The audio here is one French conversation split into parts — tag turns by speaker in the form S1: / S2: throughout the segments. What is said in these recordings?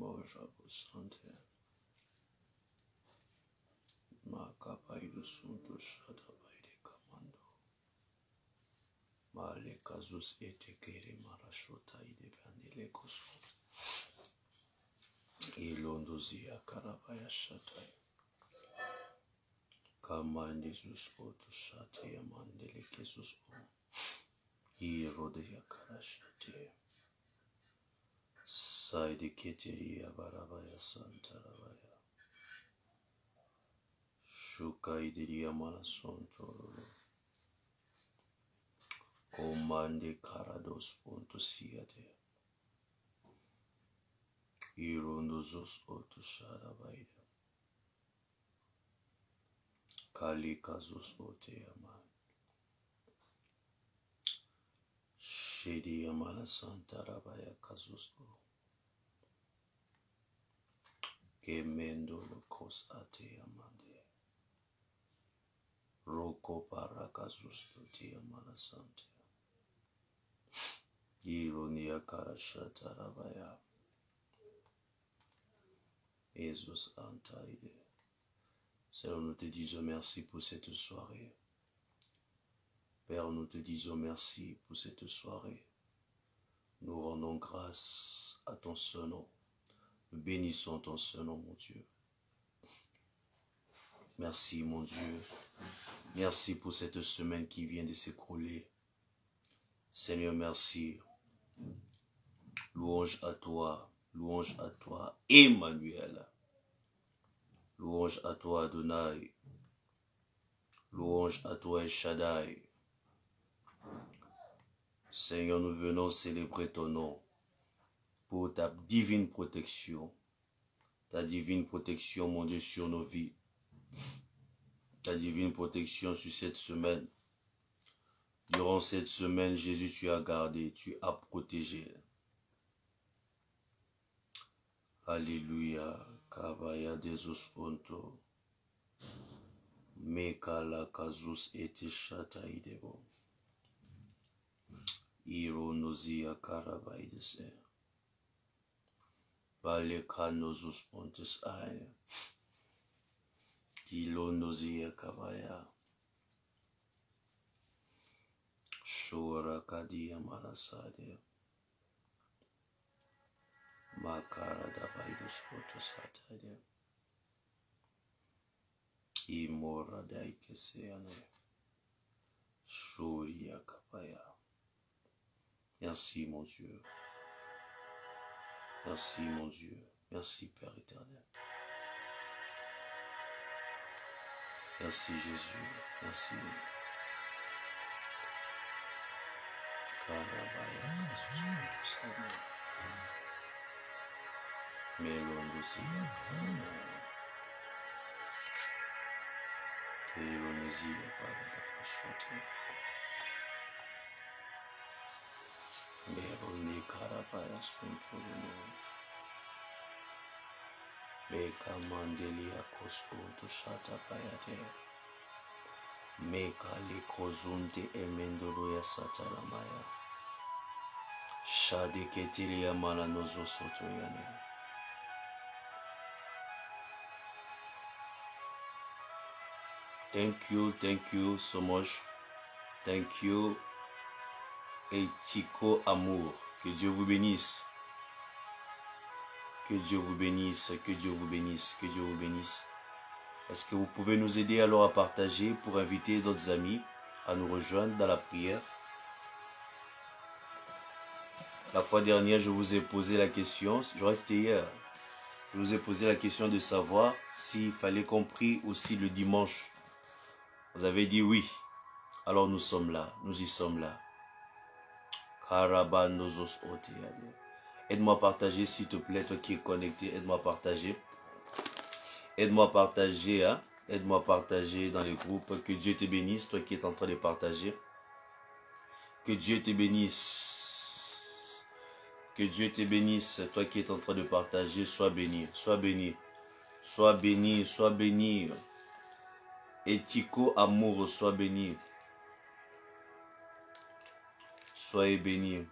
S1: moja busante. Makapaidu suntu shada baide kamando. Male kazus etekere marashota ide bandele koso. Ilondozia karabaya shatai. Kamande zus otu shate mandele kesus o. Irodeya karashate. Saide keteria barabaya santarabaya. Shuka idiria malasontoro. Komande karados ponto siate. Irondozos otu sharabaide. Kalikazos ote yaman. Shedi yamala santarabaya kazos o. Kemendo lokos ate yamande. Roko parakazus ote yamala sante. Ironia karashata rabaya. Jesus antaide. Seigneur, nous te disons merci pour cette soirée. Père, nous te disons merci pour cette soirée. Nous rendons grâce à ton saint nom. Nous bénissons ton saint nom, mon Dieu. Merci, mon Dieu. Merci pour cette semaine qui vient de s'écrouler. Seigneur, merci. Louange à toi, Emmanuel. Louange à toi, Adonai. Louange à toi, El Shaddai. Seigneur, nous venons célébrer ton nom pour ta divine protection. Ta divine protection, mon Dieu, sur nos vies. Ta divine protection sur cette semaine. Durant cette semaine, Jésus, tu as gardé, tu as protégé. Alléluia. Kabaya desus ponto. Mekala kazus ete shata idebo. Ironozia karabaidese. Balekanozus pontes aine. Kilonozia kabaya. Shora kadia malasade. Makara da baidus potus atade. Imora daikeseane. Shoria kapaya. Merci mon Dieu. Merci mon Dieu. Merci Père éternel. Merci Jésus. Merci. Karabaya kasus potus ane. Melondosia karabaya. Elonisia paradapashate. Meroni karabaya sunturuno. Meka mandelia kosuntu shata payate. Meka likozunte emendoro ya sataramaya. Shade ketilia malanozo sotoyane. Thank you so much. Thank you, Etiko Amour. Que Dieu vous bénisse. Que Dieu vous bénisse, que Dieu vous bénisse, que Dieu vous bénisse. Est-ce que vous pouvez nous aider alors à partager pour inviter d'autres amis à nous rejoindre dans la prière? La fois dernière, je vous ai posé la question, je restais hier, je vous ai posé la question de savoir s'il fallait qu'on prie aussi le dimanche. Vous avez dit oui. Alors nous sommes là, nous y sommes là. Aide-moi à partager s'il te plaît, toi qui es connecté, aide-moi à partager. Aide-moi à partager, hein. Aide-moi à partager dans les groupes. Que Dieu te bénisse, toi qui es en train de partager. Que Dieu te bénisse. Que Dieu te bénisse, toi qui es en train de partager. Sois béni, sois béni. Sois béni, sois béni. Etiko Amour, sois béni. Soyez béni.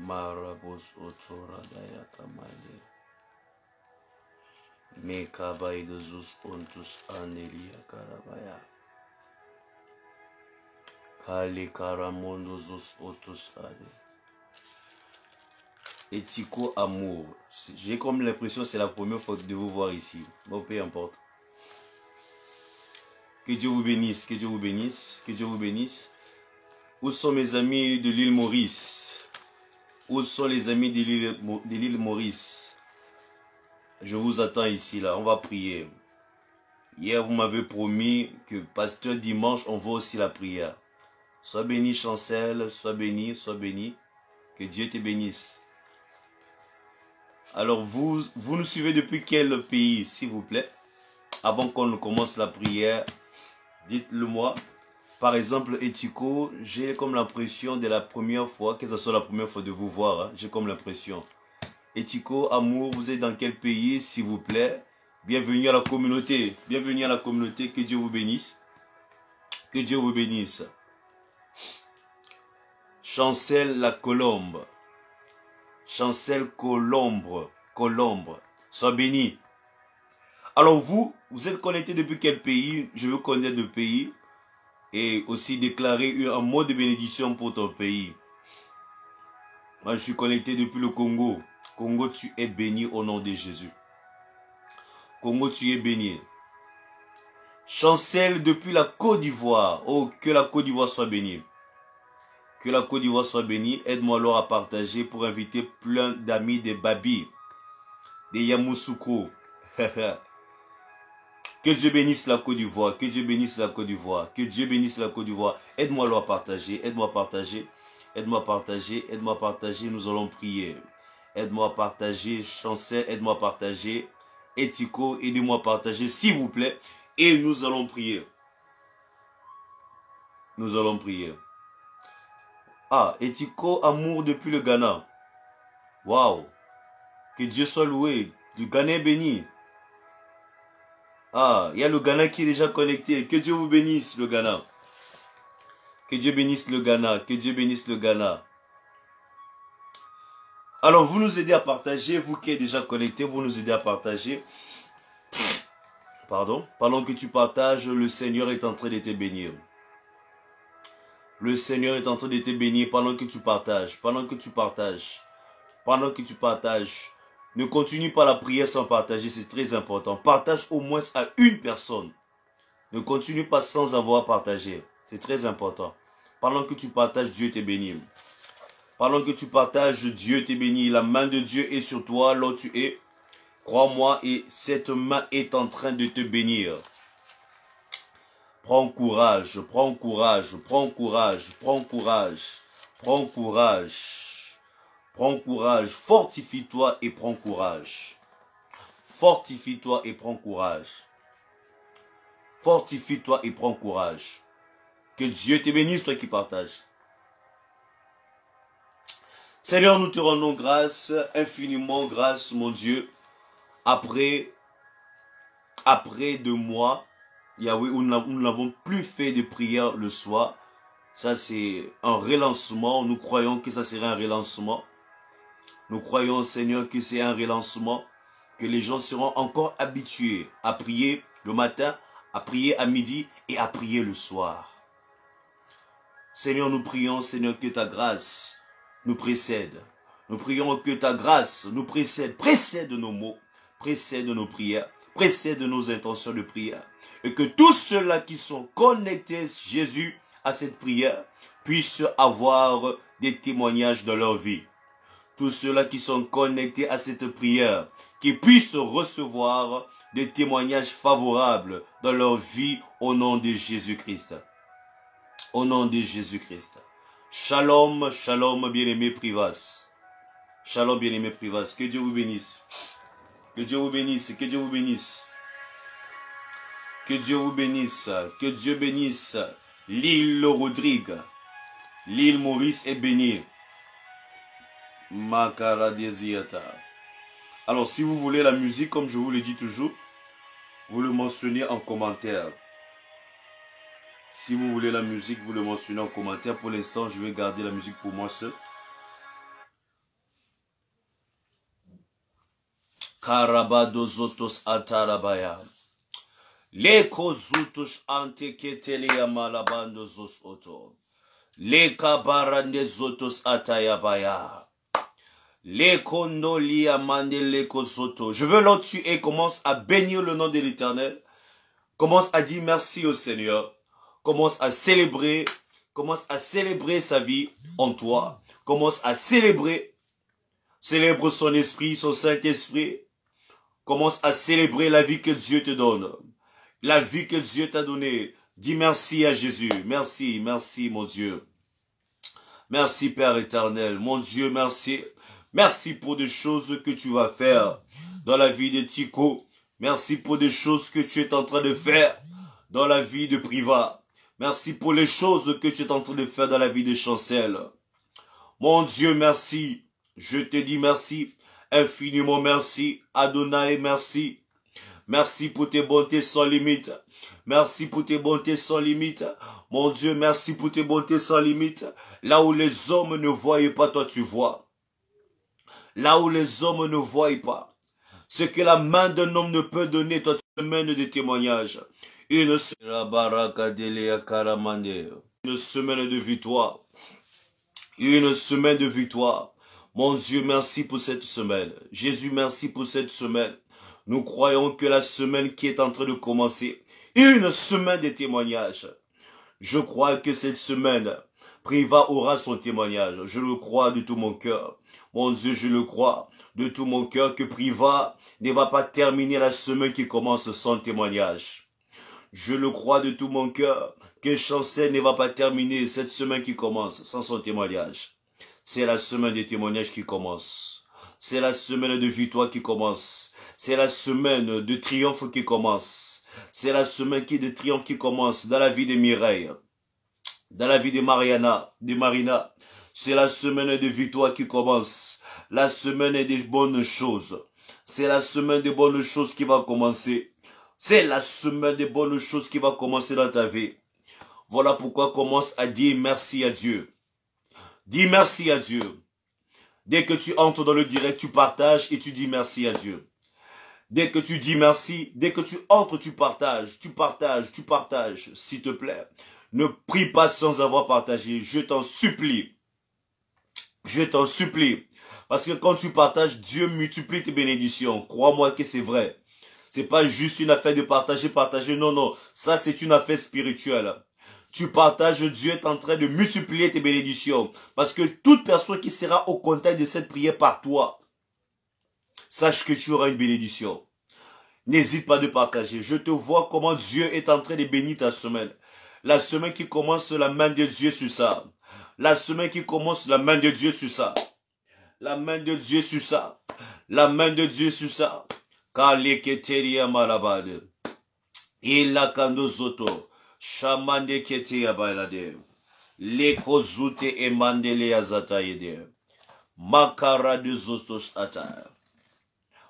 S1: Marabos otora daya kamale. Mekabay de zus ontus anelia karabaya. Kali karamondo zus otus ade. Etiko amour. J'ai comme l'impression que c'est la première fois de vous voir ici. Bon, peu importe. Que Dieu vous bénisse, que Dieu vous bénisse, que Dieu vous bénisse. Où sont mes amis de l'île Maurice? Où sont les amis de l'île Maurice? Je vous attends ici, là. On va prier. Hier, vous m'avez promis que pasteur dimanche, on voit aussi la prière. Sois béni, Chancel. Sois béni, sois béni. Que Dieu te bénisse. Alors, vous nous suivez depuis quel pays, s'il vous plaît? Avant qu'on ne commence la prière, dites-le moi. Par exemple, Etiko, j'ai comme l'impression de la première fois, que ce soit la première fois de vous voir, hein, j'ai comme l'impression. Etiko, amour, vous êtes dans quel pays, s'il vous plaît? Bienvenue à la communauté. Bienvenue à la communauté. Que Dieu vous bénisse. Que Dieu vous bénisse. Chancel la Colombe. Chancel Colombe. Sois béni. Alors vous êtes connecté depuis quel pays? Je veux connaître le pays. Et aussi déclarer un mot de bénédiction pour ton pays. Moi je suis connecté depuis le Congo. Congo, tu es béni au nom de Jésus. Congo, tu es béni. Chancel depuis la Côte d'Ivoire. Oh, que la Côte d'Ivoire soit bénie. Que la Côte d'Ivoire soit bénie. Aide-moi alors à partager pour inviter plein d'amis des Babi, des Yamoussoukro. Que Dieu bénisse la Côte d'Ivoire. Que Dieu bénisse la Côte d'Ivoire. Que Dieu bénisse la Côte d'Ivoire. Aide-moi alors à partager. Aide-moi à partager. Aide-moi à partager. Aide-moi à partager. Nous allons prier. Aide-moi à partager. Chancel, aide-moi à partager. Etiko, aidez-moi à partager, s'il vous plaît. Et nous allons prier. Nous allons prier. Ah, Etiko, amour depuis le Ghana. Waouh. Que Dieu soit loué. Le Ghana est béni. Ah, il y a le Ghana qui est déjà connecté. Que Dieu vous bénisse, le Ghana. Que Dieu bénisse le Ghana. Que Dieu bénisse le Ghana. Alors, vous nous aidez à partager. Vous qui êtes déjà connecté, vous nous aidez à partager. Pardon. Pendant que tu partages, le Seigneur est en train de te bénir. Le Seigneur est en train de te bénir pendant que tu partages. Pendant que tu partages. Pendant que tu partages. Ne continue pas la prière sans partager, c'est très important. Partage au moins à une personne. Ne continue pas sans avoir partagé. C'est très important. Pendant que tu partages, Dieu te bénit. Pendant que tu partages, Dieu te bénit. La main de Dieu est sur toi, là où tu es. Crois-moi, et cette main est en train de te bénir. Prends courage, prends courage, prends courage, prends courage, prends courage. Prends courage, fortifie-toi et prends courage. Fortifie-toi et prends courage. Fortifie-toi et prends courage. Que Dieu te bénisse, toi qui partages. Seigneur, nous te rendons grâce, infiniment grâce, mon Dieu. Après 2 mois, Yahweh, où nous n'avons plus fait de prière le soir. Ça, c'est un relancement. Nous croyons que ça serait un relancement. Nous croyons, Seigneur, que c'est un relancement, que les gens seront encore habitués à prier le matin, à prier à midi et à prier le soir. Seigneur, nous prions, Seigneur, que ta grâce nous précède. Nous prions que ta grâce nous précède, précède nos mots, précède nos prières, précède nos intentions de prière. Et que tous ceux-là qui sont connectés, Jésus, à cette prière, puissent avoir des témoignages dans leur vie. Tous ceux-là qui sont connectés à cette prière, qui puissent recevoir des témoignages favorables dans leur vie au nom de Jésus-Christ. Au nom de Jésus-Christ. Shalom, shalom, bien-aimé Privas. Shalom, bien-aimé Privas. Que Dieu vous bénisse. Que Dieu vous bénisse. Que Dieu vous bénisse. Que Dieu vous bénisse. Que Dieu bénisse l'île Rodrigue. L'île Maurice est bénie. Makara Desiata. Alors, si vous voulez la musique, comme je vous le dis toujours, vous le mentionnez en commentaire. Si vous voulez la musique, vous le mentionnez en commentaire. Pour l'instant, je vais garder la musique pour moi seul. Karabadozotos atarabaya. Leko zutush ante ketelia malabando zos oto. Leka barande zotos atayabaya. Leko nolia mande leko zoto. Je veux l'autre et commence à bénir le nom de l'Éternel. Commence à dire merci au Seigneur. Commence à célébrer sa vie en toi. Commence à célébrer. Célèbre son esprit, son Saint-Esprit. Commence à célébrer la vie que Dieu te donne. La vie que Dieu t'a donnée. Dis merci à Jésus. Merci, merci mon Dieu. Merci Père éternel. Mon Dieu, merci. Merci pour des choses que tu vas faire dans la vie de Tico. Merci pour des choses que tu es en train de faire dans la vie de Priva. Merci pour les choses que tu es en train de faire dans la vie de Chancel. Mon Dieu, merci. Je te dis merci. Infiniment merci. Adonai, merci. Merci pour tes bontés sans limite. Merci pour tes bontés sans limite. Mon Dieu, merci pour tes bontés sans limite. Là où les hommes ne voient pas, toi tu vois. Là où les hommes ne voient pas. Ce que la main d'un homme ne peut donner, toi tu mènes des témoignages. Une semaine de victoire. Une semaine de victoire. Mon Dieu, merci pour cette semaine. Jésus, merci pour cette semaine. Nous croyons que la semaine qui est en train de commencer, une semaine de témoignages. Je crois que cette semaine, Priva aura son témoignage. Je le crois de tout mon cœur. Mon Dieu, je le crois de tout mon cœur que Priva ne va pas terminer la semaine qui commence sans témoignage. Je le crois de tout mon cœur que Chancel ne va pas terminer cette semaine qui commence sans son témoignage. C'est la semaine des témoignages qui commence. C'est la semaine de victoire qui commence. C'est la semaine de triomphe qui commence. C'est la semaine de triomphe qui commence dans la vie de Mireille, dans la vie de Mariana, de Marina. C'est la semaine de victoire qui commence. La semaine des bonnes choses. C'est la semaine des bonnes choses qui va commencer. C'est la semaine des bonnes choses qui va commencer dans ta vie. Voilà pourquoi commence à dire merci à Dieu. Dis merci à Dieu. Dès que tu entres dans le direct, tu partages et tu dis merci à Dieu. Dès que tu dis merci, dès que tu entres, tu partages. S'il te plaît, ne prie pas sans avoir partagé. Je t'en supplie. Je t'en supplie. Parce que quand tu partages, Dieu multiplie tes bénédictions. Crois-moi que c'est vrai. C'est pas juste une affaire de partager. Non, non. Ça, c'est une affaire spirituelle. Tu partages, Dieu est en train de multiplier tes bénédictions. Parce que toute personne qui sera au contact de cette prière par toi, sache que tu auras une bénédiction. N'hésite pas de partager. Je te vois comment Dieu est en train de bénir ta semaine. La semaine qui commence, la main de Dieu sur ça. La semaine qui commence, la main de Dieu sur ça. La main de Dieu sur ça. La main de Dieu sur ça. Kaleketeria malabade. Ilakando zoto. Shamande kete ya bailade. Leko zute emandele ya zatayede. Makara de zostosh ata.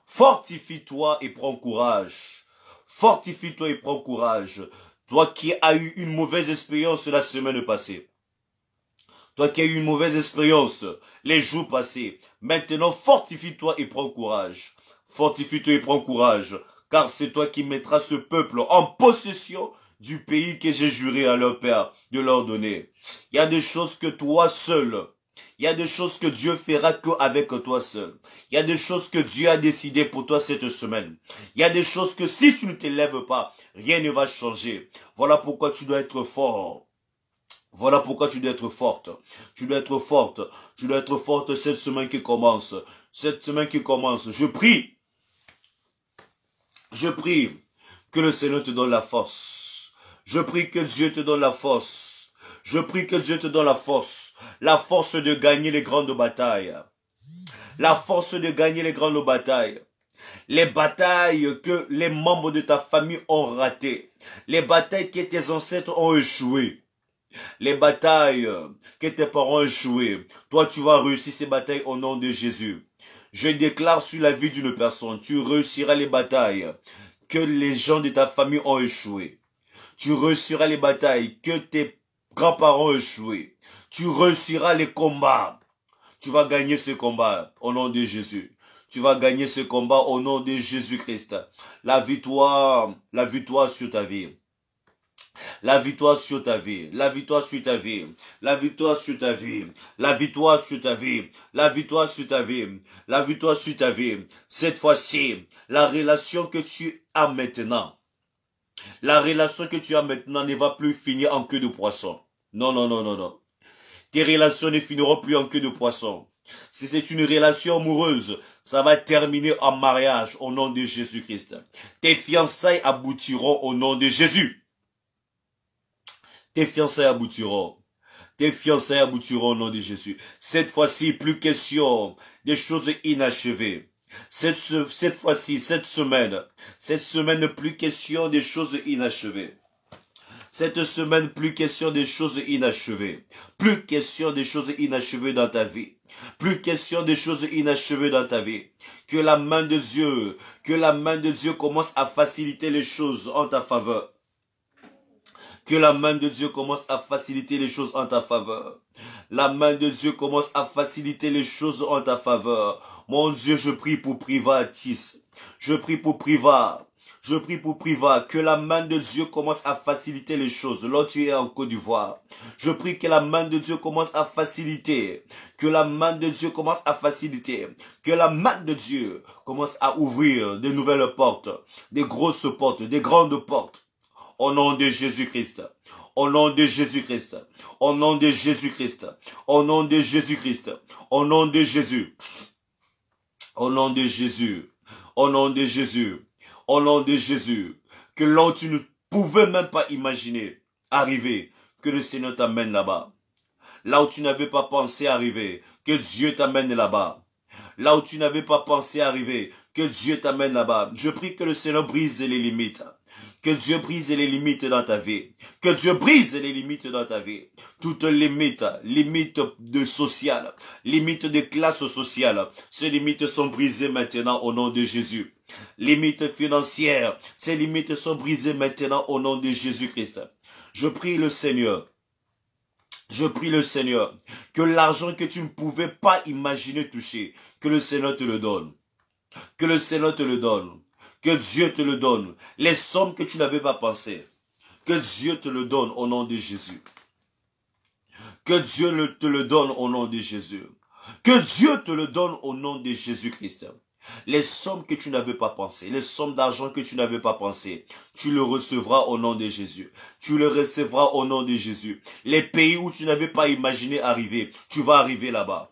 S1: Fortifie-toi et prends courage. Fortifie-toi et prends courage. Toi qui as eu une mauvaise expérience la semaine passée. Toi qui as eu une mauvaise expérience les jours passés. Maintenant, fortifie-toi et prends courage. Fortifie-toi et prends courage. Car c'est toi qui mettras ce peuple en possession du pays que j'ai juré à leur père de leur donner. Il y a des choses que toi seul, il y a des choses que Dieu fera qu'avec toi seul. Il y a des choses que Dieu a décidé pour toi cette semaine. Il y a des choses que si tu ne te lèves pas, rien ne va changer. Voilà pourquoi tu dois être fort. Voilà pourquoi tu dois être forte. Tu dois être forte. Tu dois être forte cette semaine qui commence. Cette semaine qui commence. Je prie que le Seigneur te donne la force. Je prie que Dieu te donne la force. Je prie que Dieu te donne la force. La force de gagner les grandes batailles. La force de gagner les grandes batailles. Les batailles que les membres de ta famille ont ratées. Les batailles que tes ancêtres ont échoué. Les batailles que tes parents ont échoué. Toi, tu vas réussir ces batailles au nom de Jésus. Je déclare sur la vie d'une personne. Tu réussiras les batailles que les gens de ta famille ont échoué. Tu réussiras les batailles que tes grands-parents ont échoué. Tu réussiras les combats. Tu vas gagner ce combat au nom de Jésus. Tu vas gagner ce combat au nom de Jésus-Christ. La victoire sur ta vie. La victoire sur ta vie, la victoire sur ta vie, la victoire sur ta vie, la victoire sur ta vie, la victoire sur ta vie, la victoire sur ta vie. Cette fois-ci, la relation que tu as maintenant, ne va plus finir en queue de poisson. Non, non, non, non, non. Tes relations ne finiront plus en queue de poisson. Si c'est une relation amoureuse, ça va terminer en mariage au nom de Jésus-Christ. Tes fiançailles aboutiront au nom de Jésus. Tes fiançailles aboutiront. Tes fiançailles aboutiront au nom de Jésus. Cette fois-ci, plus question des choses inachevées. Cette fois-ci, cette semaine, plus question des choses inachevées. Cette semaine, plus question des choses inachevées. Plus question des choses inachevées dans ta vie. Plus question des choses inachevées dans ta vie. Que la main de Dieu commence à faciliter les choses en ta faveur. Que la main de Dieu commence à faciliter les choses en ta faveur. La main de Dieu commence à faciliter les choses en ta faveur. Mon Dieu, je prie pour Privatis. Je prie pour Priva. Je prie pour Priva. Que la main de Dieu commence à faciliter les choses. Là, tu es en Côte d'Ivoire. Je prie que la main de Dieu commence à faciliter. Que la main de Dieu commence à faciliter. Que la main de Dieu commence à ouvrir de nouvelles portes. Des grosses portes. Des grandes portes. Au nom de Jésus-Christ. Au nom de Jésus-Christ. Au nom de Jésus-Christ. Au nom de Jésus-Christ. Au nom de Jésus. Au nom de Jésus. Au nom de Jésus. Au nom de Jésus. Que là où tu ne pouvais même pas imaginer arriver, que le Seigneur t'amène là-bas. Là où tu n'avais pas pensé arriver, que Dieu t'amène là-bas. Là où tu n'avais pas pensé arriver, que Dieu t'amène là-bas. Je prie que le Seigneur brise les limites. Que Dieu brise les limites dans ta vie. Que Dieu brise les limites dans ta vie. Toutes limites de social, limites de classe sociale, ces limites sont brisées maintenant au nom de Jésus. Limites financières, ces limites sont brisées maintenant au nom de Jésus-Christ. Je prie le Seigneur. Je prie le Seigneur que l'argent que tu ne pouvais pas imaginer toucher, que le Seigneur te le donne. Que le Seigneur te le donne. Que Dieu te le donne. Les sommes que tu n'avais pas pensées. Que Dieu te le donne au nom de Jésus. Que Dieu te le donne au nom de Jésus. Que Dieu te le donne au nom de Jésus-Christ. Les sommes que tu n'avais pas pensées, les sommes d'argent que tu n'avais pas pensées, tu le recevras au nom de Jésus. Tu le recevras au nom de Jésus. Les pays où tu n'avais pas imaginé arriver, tu vas arriver là-bas.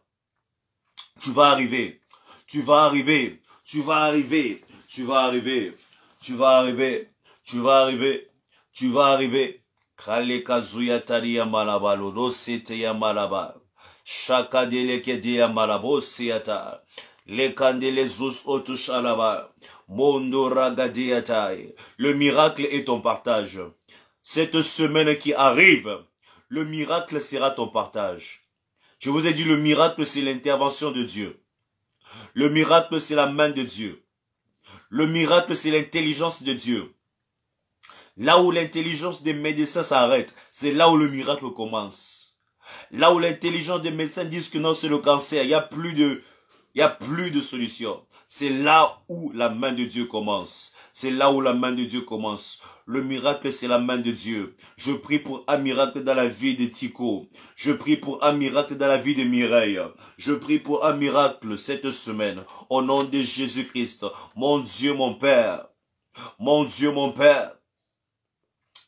S1: Tu vas arriver. Tu vas arriver. Tu vas arriver. Tu vas arriver, tu vas arriver, tu vas arriver, tu vas arriver. Kale kazuya tari ya malabalo, rosete ya malaba. Shaka deleke de ya malabo siata. Le kandele zus otushalaba. Mondo ragadiatai. Le miracle est ton partage. Cette semaine qui arrive, le miracle sera ton partage. Je vous ai dit, le miracle c'est l'intervention de Dieu. Le miracle c'est la main de Dieu. Le miracle, c'est l'intelligence de Dieu. Là où l'intelligence des médecins s'arrête, c'est là où le miracle commence. Là où l'intelligence des médecins disent que non, c'est le cancer, il n'y a plus de solution. C'est là où la main de Dieu commence. C'est là où la main de Dieu commence. Le miracle, c'est la main de Dieu. Je prie pour un miracle dans la vie de Tico. Je prie pour un miracle dans la vie de Mireille. Je prie pour un miracle cette semaine. Au nom de Jésus-Christ. Mon Dieu, mon Père. Mon Dieu, mon Père.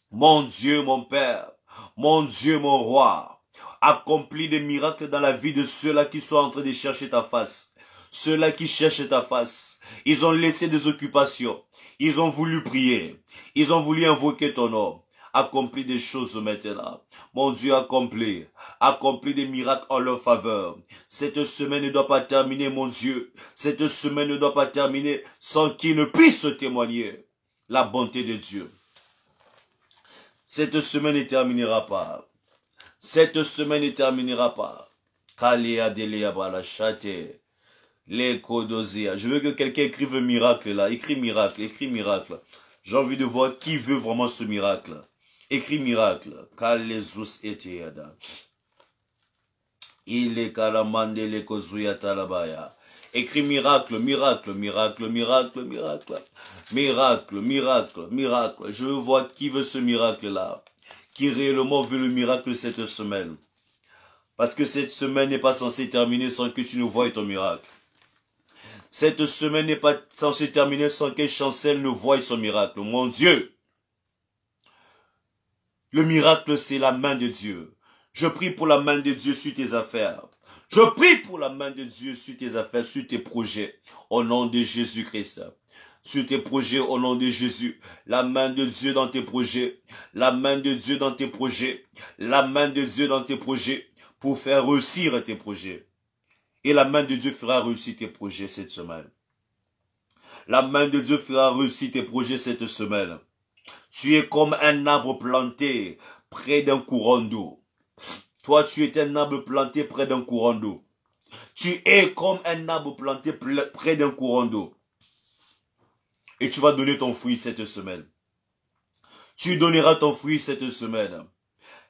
S1: Mon Dieu, mon Père. Mon Dieu, mon Roi. Accomplis des miracles dans la vie de ceux-là qui sont en train de chercher ta face. Ceux-là qui cherchent ta face. Ils ont laissé des occupations. Ils ont voulu prier. Ils ont voulu invoquer ton nom. Accomplis des choses maintenant. Mon Dieu, accomplis. Accomplis des miracles en leur faveur. Cette semaine ne doit pas terminer, mon Dieu. Cette semaine ne doit pas terminer sans qu'ils ne puissent témoigner la bonté de Dieu. Cette semaine ne terminera pas. Cette semaine ne terminera pas. Kalia Delia Balachate. Je veux que quelqu'un écrive miracle là. Écris miracle, écris miracle. J'ai envie de voir qui veut vraiment ce miracle. Écris miracle. Kalezus etiada. Il est kalamande le kozuya talabaya. Écris miracle, miracle, miracle, miracle, miracle. Miracle, miracle, miracle. Je vois qui veut ce miracle-là. Qui réellement veut le miracle cette semaine. Parce que cette semaine n'est pas censée terminer sans que tu ne voies ton miracle. Cette semaine n'est pas censée terminer sans que Chancel ne voie son miracle. Mon Dieu! Le miracle, c'est la main de Dieu. Je prie pour la main de Dieu sur tes affaires. Je prie pour la main de Dieu sur tes affaires, sur tes projets. Au nom de Jésus-Christ. Sur tes projets, au nom de Jésus. La main de Dieu dans tes projets. La main de Dieu dans tes projets. La main de Dieu dans tes projets. Pour faire réussir tes projets. Et la main de Dieu fera réussir tes projets cette semaine. La main de Dieu fera réussir tes projets cette semaine. Tu es comme un arbre planté près d'un courant d'eau. Toi, tu es un arbre planté près d'un courant d'eau. Tu es comme un arbre planté près d'un courant d'eau. Et tu vas donner ton fruit cette semaine. Tu donneras ton fruit cette semaine.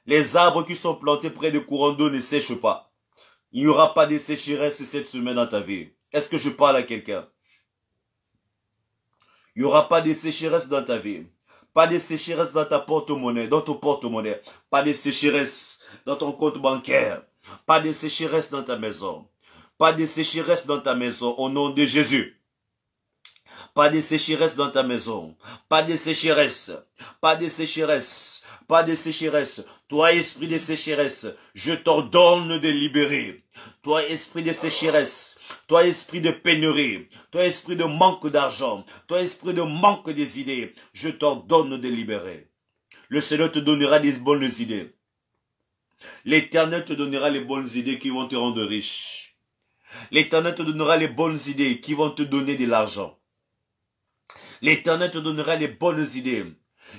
S1: Les arbres qui sont plantés près de courants d'eau ne sèchent pas. Il n'y aura pas de sécheresse cette semaine dans ta vie. Est-ce que je parle à quelqu'un? Il n'y aura pas de sécheresse dans ta vie. Pas de sécheresse dans ta porte-monnaie, dans ton porte-monnaie. Pas de sécheresse dans ton compte bancaire. Pas de sécheresse dans ta maison. Pas de sécheresse dans ta maison au nom de Jésus. Pas de sécheresse dans ta maison. Pas de sécheresse. Pas de sécheresse. Pas de sécheresse. Toi, esprit de sécheresse, je t'ordonne de libérer. Toi, esprit de sécheresse. Toi, esprit de pénurie. Toi, esprit de manque d'argent. Toi, esprit de manque des idées, je t'ordonne de libérer. Le Seigneur te donnera des bonnes idées. L'Éternel te donnera les bonnes idées qui vont te rendre riche. L'Éternel te donnera les bonnes idées qui vont te donner de l'argent. L'Éternel te donnera les bonnes idées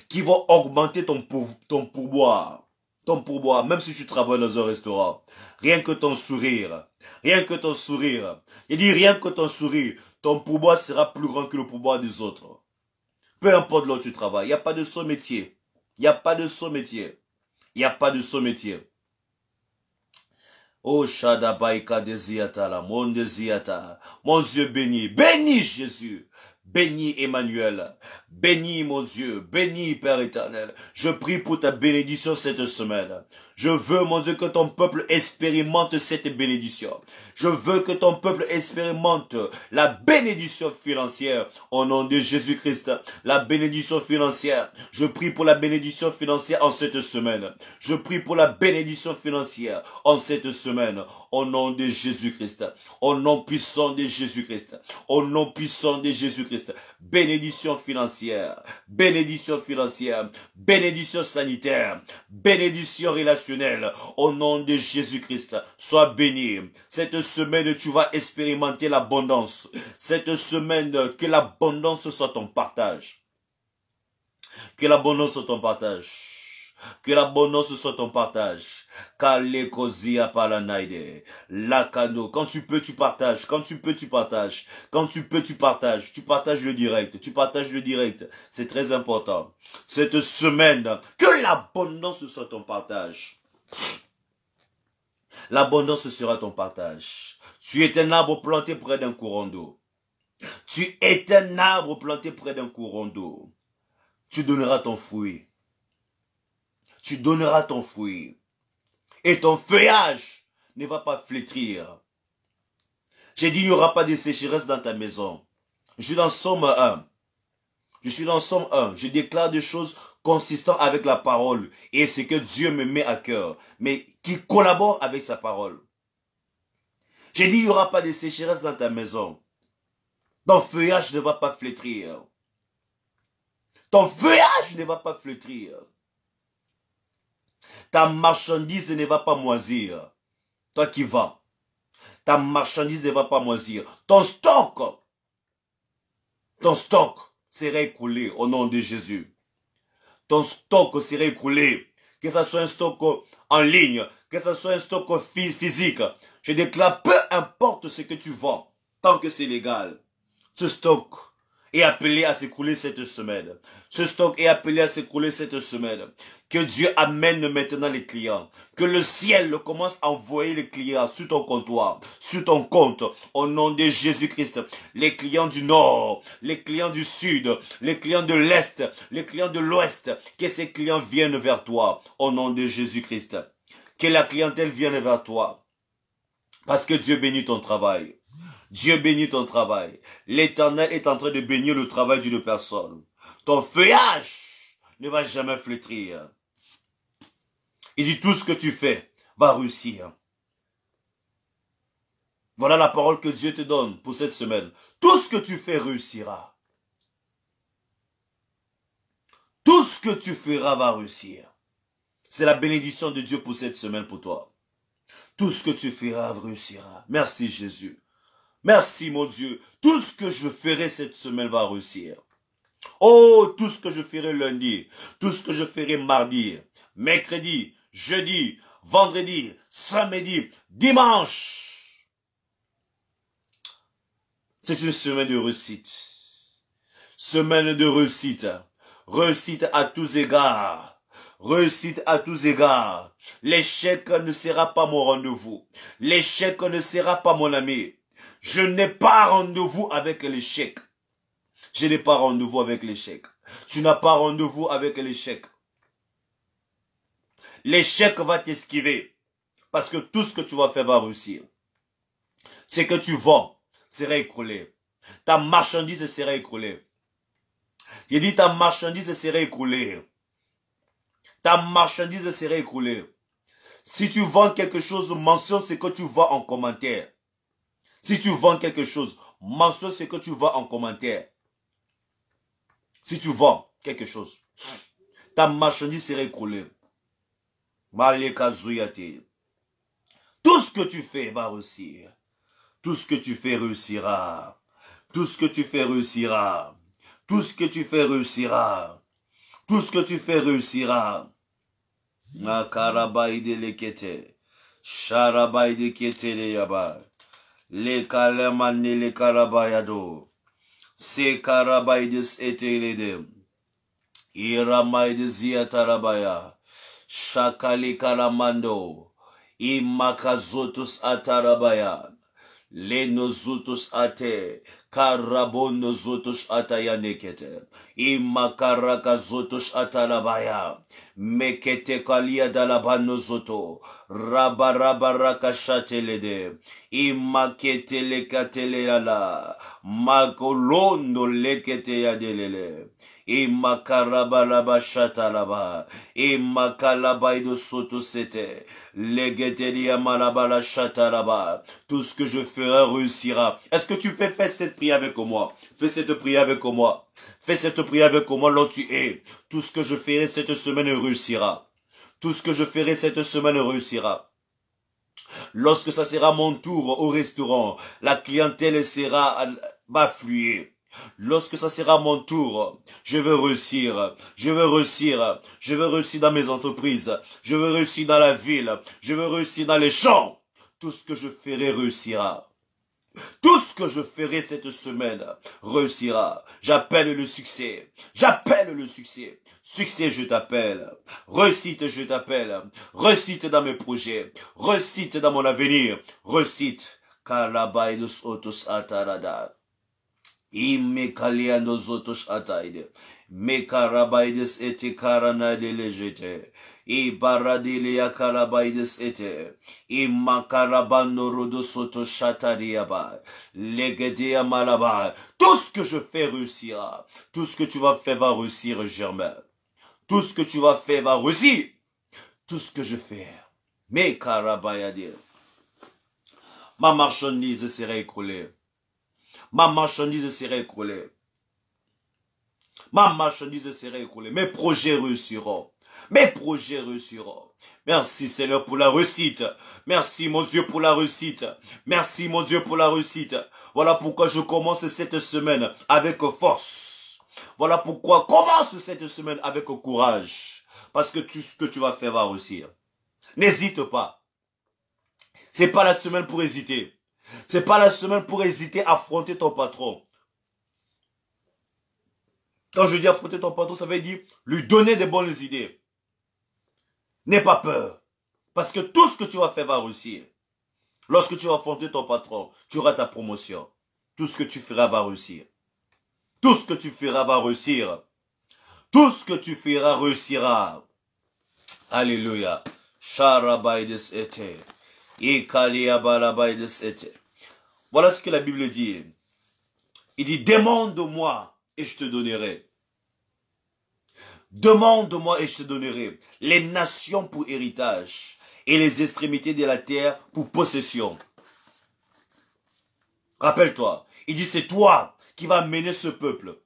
S1: qui vont augmenter ton pourboire. Ton pourboire, même si tu travailles dans un restaurant. Rien que ton sourire. Rien que ton sourire. Il dit rien que ton sourire. Ton pourboire sera plus grand que le pourboire des autres. Peu importe là où tu travailles. Il n'y a pas de saut métier. Il n'y a pas de saut métier. Il n'y a pas de saut métier. Oh, Shadabaïka Desiata, mon Desiata. Mon Dieu béni. Béni Jésus. Béni Emmanuel, béni mon Dieu, béni Père éternel. Je prie pour ta bénédiction cette semaine. Je veux mon Dieu que ton peuple expérimente cette bénédiction. Je veux que ton peuple expérimente la bénédiction financière au nom de Jésus-Christ. La bénédiction financière. Je prie pour la bénédiction financière en cette semaine. Je prie pour la bénédiction financière en cette semaine au nom de Jésus-Christ. Au nom puissant de Jésus-Christ. Au nom puissant de Jésus-Christ. Bénédiction financière, bénédiction financière, bénédiction sanitaire, bénédiction relationnelle, au nom de Jésus-Christ. Sois béni. Cette semaine, tu vas expérimenter l'abondance. Cette semaine, que l'abondance soit ton partage. Que l'abondance soit ton partage. Que l'abondance soit ton partage. Kalekozia palanaide. Lakano. Quand tu peux, tu partages. Quand tu peux, tu partages. Quand tu peux, tu partages. Tu partages le direct. Tu partages le direct. C'est très important. Cette semaine, que l'abondance soit ton partage. L'abondance sera ton partage. Tu es un arbre planté près d'un courant d'eau. Tu es un arbre planté près d'un courant d'eau. Tu donneras ton fruit. Tu donneras ton fruit. Et ton feuillage ne va pas flétrir. J'ai dit, il n'y aura pas de sécheresse dans ta maison. Je suis dans Somme 1. Je suis dans Somme 1. Je déclare des choses consistantes avec la parole. Et c'est que Dieu me met à cœur. Mais qui collabore avec sa parole. J'ai dit, il n'y aura pas de sécheresse dans ta maison. Ton feuillage ne va pas flétrir. Ton feuillage ne va pas flétrir. Ta marchandise ne va pas moisir. Toi qui vends. Ta marchandise ne va pas moisir. Ton stock sera écoulé au nom de Jésus. Ton stock sera écoulé. Que ce soit un stock en ligne, que ce soit un stock physique. Je déclare, peu importe ce que tu vends, tant que c'est légal, ce stock est appelé à s'écrouler cette semaine. Ce stock est appelé à s'écrouler cette semaine. Que Dieu amène maintenant les clients. Que le ciel commence à envoyer les clients sur ton comptoir, sur ton compte, au nom de Jésus-Christ. Les clients du nord, les clients du sud, les clients de l'est, les clients de l'ouest. Que ces clients viennent vers toi, au nom de Jésus-Christ. Que la clientèle vienne vers toi. Parce que Dieu bénit ton travail. Dieu bénit ton travail. L'Éternel est en train de bénir le travail d'une personne. Ton feuillage ne va jamais flétrir. Il dit tout ce que tu fais va réussir. Voilà la parole que Dieu te donne pour cette semaine. Tout ce que tu fais réussira. Tout ce que tu feras va réussir. C'est la bénédiction de Dieu pour cette semaine pour toi. Tout ce que tu feras réussira. Merci Jésus. Merci mon Dieu. Tout ce que je ferai cette semaine va réussir. Oh, tout ce que je ferai lundi, tout ce que je ferai mardi, mercredi, jeudi, vendredi, samedi, dimanche. C'est une semaine de réussite. Semaine de réussite. Réussite à tous égards. Réussite à tous égards. L'échec ne sera pas mon rendez-vous. L'échec ne sera pas mon ami. Je n'ai pas rendez-vous avec l'échec. Je n'ai pas rendez-vous avec l'échec. Tu n'as pas rendez-vous avec l'échec. L'échec va t'esquiver. Parce que tout ce que tu vas faire va réussir. Ce que tu vends sera écroulé. Ta marchandise sera écroulée. J'ai dit ta marchandise sera écroulée. Ta marchandise sera écroulée. Si tu vends quelque chose, mentionne ce que tu vends en commentaire. Si tu vends quelque chose, mentionne ce que tu vends en commentaire. Si tu vends quelque chose, ta marchandise sera écroulée. Tout ce que tu fais va réussir. Tout ce que tu fais réussira. Tout ce que tu fais réussira. Tout ce que tu fais réussira. Tout ce que tu fais réussira. Nakarabaïde lekete. Sharabaïde kete le yaba. Le kalemane le karabayado. Se karabaïdes etelede. Iramaïde ziatarabaya. Shakali kalamando. Imakazotus atarabaya. Le nozutus ate. Karabon nozutus atayanekete. Imakaraka zotus atalabaya. Mekete kalia dalabano zoto. Rabarabaraka chatelede. Imakete lekatele ala. Makolondo lekete yadelele. Imakarabalaba chatalaba. Imakalabaido soto sete. Legetelia malabala chatalaba. Tout ce que je ferai réussira. Est-ce que tu peux faire cette prière avec moi? Fais cette prière avec moi. Fais cette prière avec moi là où tu es. Tout ce que je ferai cette semaine réussira. Tout ce que je ferai cette semaine réussira. Lorsque ça sera mon tour au restaurant, la clientèle va fluer. Lorsque ça sera mon tour, je veux réussir. Je veux réussir. Je veux réussir dans mes entreprises. Je veux réussir dans la ville. Je veux réussir dans les champs. Tout ce que je ferai réussira. Tout ce que je ferai cette semaine réussira. J'appelle le succès. J'appelle le succès. Succès, je t'appelle. Réussite, je t'appelle. Réussite dans mes projets. Réussite dans mon avenir. Réussite. Kalabaïdos otos atarada. Imekalianos otos ataide. Mekarabaides ete karana de lejete. Ibaradilia karabaides ete. Imakarabando rodo soto chatariaba. Legedia malaba. Tout ce que je fais réussira. Tout ce que tu vas faire va réussir, Germain. Tout ce que tu vas faire va réussir. Tout ce que je fais. Mekarabayadir. Ma marchandise sera écroulée. Ma marchandise sera écroulée. Ma marchandise sera écroulée. Mes projets réussiront. Mes projets réussiront. Merci Seigneur pour la réussite. Merci mon Dieu pour la réussite. Merci mon Dieu pour la réussite. Voilà pourquoi je commence cette semaine avec force. Voilà pourquoi commence cette semaine avec courage. Parce que tout ce que tu vas faire va réussir. N'hésite pas. C'est pas la semaine pour hésiter. C'est pas la semaine pour hésiter à affronter ton patron. Quand je dis affronter ton patron, ça veut dire lui donner des bonnes idées. N'aie pas peur. Parce que tout ce que tu vas faire va réussir. Lorsque tu vas affronter ton patron, tu auras ta promotion. Tout ce que tu feras va réussir. Tout ce que tu feras va réussir. Tout ce que tu feras réussira. Alléluia. Voilà ce que la Bible dit. Il dit, demande-moi et je te donnerai. Demande-moi et je te donnerai les nations pour héritage et les extrémités de la terre pour possession. Rappelle-toi, il dit, c'est toi qui vas mener ce peuple.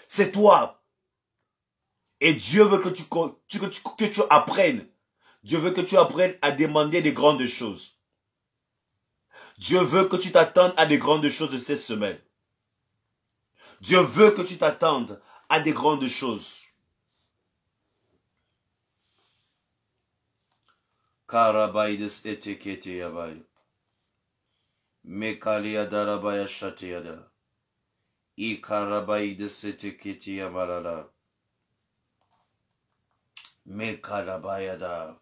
S1: C'est toi. Et Dieu veut que tu apprennes. Dieu veut que tu apprennes à demander des grandes choses. Dieu veut que tu t'attendes à des grandes choses de cette semaine. Dieu veut que tu t'attendes à des grandes choses. Karabaides etekete yabai. Mekalia darabaya shateyada. Ikarabaides etekete yamalala. Mekarabayada.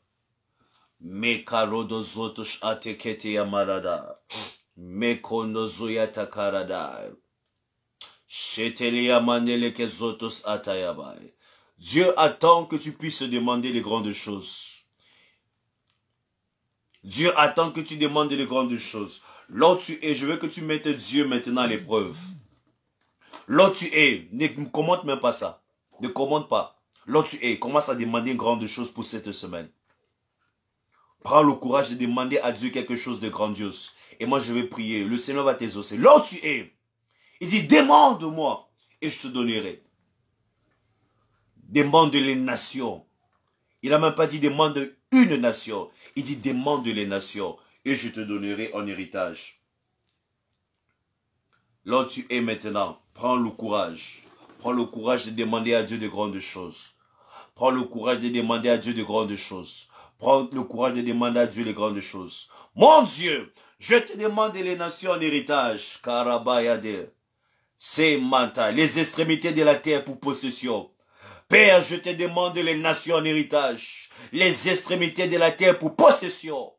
S1: Mekarodozotush atekete yamalada. Mekondozoyata karada. Shetelia maneleke zotos atayabai. Dieu attend que tu puisses demander les grandes choses. Dieu attend que tu demandes les grandes choses. Là où tu es, je veux que tu mettes Dieu maintenant à l'épreuve. Là où tu es, ne commente même pas ça. Ne commente pas. Là où tu es, commence à demander une grande chose pour cette semaine. Prends le courage de demander à Dieu quelque chose de grandiose. Et moi je vais prier. Le Seigneur va t'exaucer. Là où tu es, il dit, demande-moi et je te donnerai. Demande les nations. Il n'a même pas dit demande une nation. Il dit demande les nations et je te donnerai en héritage. Là où tu es maintenant, prends le courage. Prends le courage de demander à Dieu de grandes choses. Prends le courage de demander à Dieu de grandes choses. Prends le courage de demander à Dieu les grandes choses. Mon Dieu, je te demande les nations en héritage. Karabayade. C'est Manta, les extrémités de la terre pour possession. Père, je te demande les nations en héritage, les extrémités de la terre pour possession.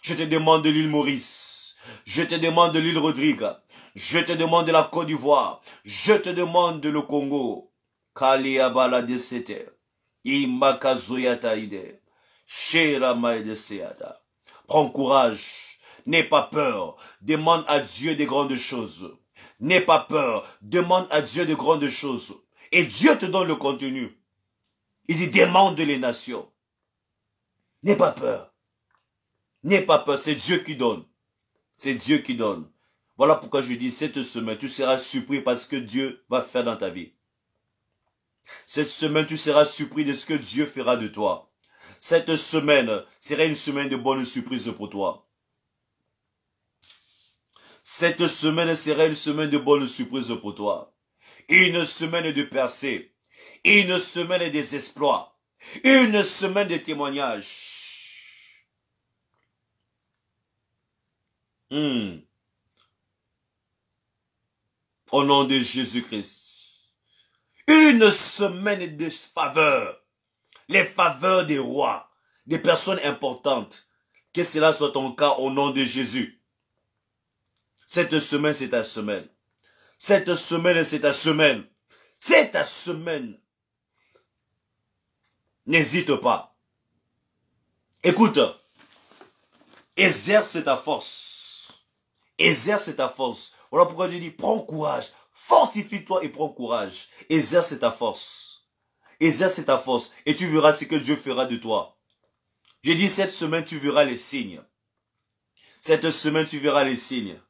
S1: Je te demande de l'île Maurice, je te demande de l'île Rodrigue, je te demande de la Côte d'Ivoire, je te demande de le Congo. Kaliabala de Sete, Imakazoyataide, Shera de Seada. Prends courage, n'aie pas peur, demande à Dieu des grandes choses. N'aie pas peur, demande à Dieu de grandes choses. Et Dieu te donne le contenu. Il dit, demande les nations. N'aie pas peur. N'aie pas peur, c'est Dieu qui donne. C'est Dieu qui donne. Voilà pourquoi je dis, cette semaine, tu seras surpris parce que Dieu va faire dans ta vie. Cette semaine, tu seras surpris de ce que Dieu fera de toi. Cette semaine sera une semaine de bonnes surprises pour toi. Cette semaine sera une semaine de bonnes surprises pour toi. Une semaine de percée. Une semaine des exploits. Une semaine de témoignages. Au nom de Jésus-Christ. Une semaine de faveurs. Les faveurs des rois. Des personnes importantes. Que cela soit ton cas au nom de Jésus. Cette semaine, c'est ta semaine. Cette semaine, c'est ta semaine. C'est ta semaine. N'hésite pas. Écoute. Exerce ta force. Exerce ta force. Voilà pourquoi je dis, prends courage. Fortifie-toi et prends courage. Exerce ta force. Exerce ta force. Et tu verras ce que Dieu fera de toi. J'ai dit, cette semaine, tu verras les signes. Cette semaine, tu verras les signes.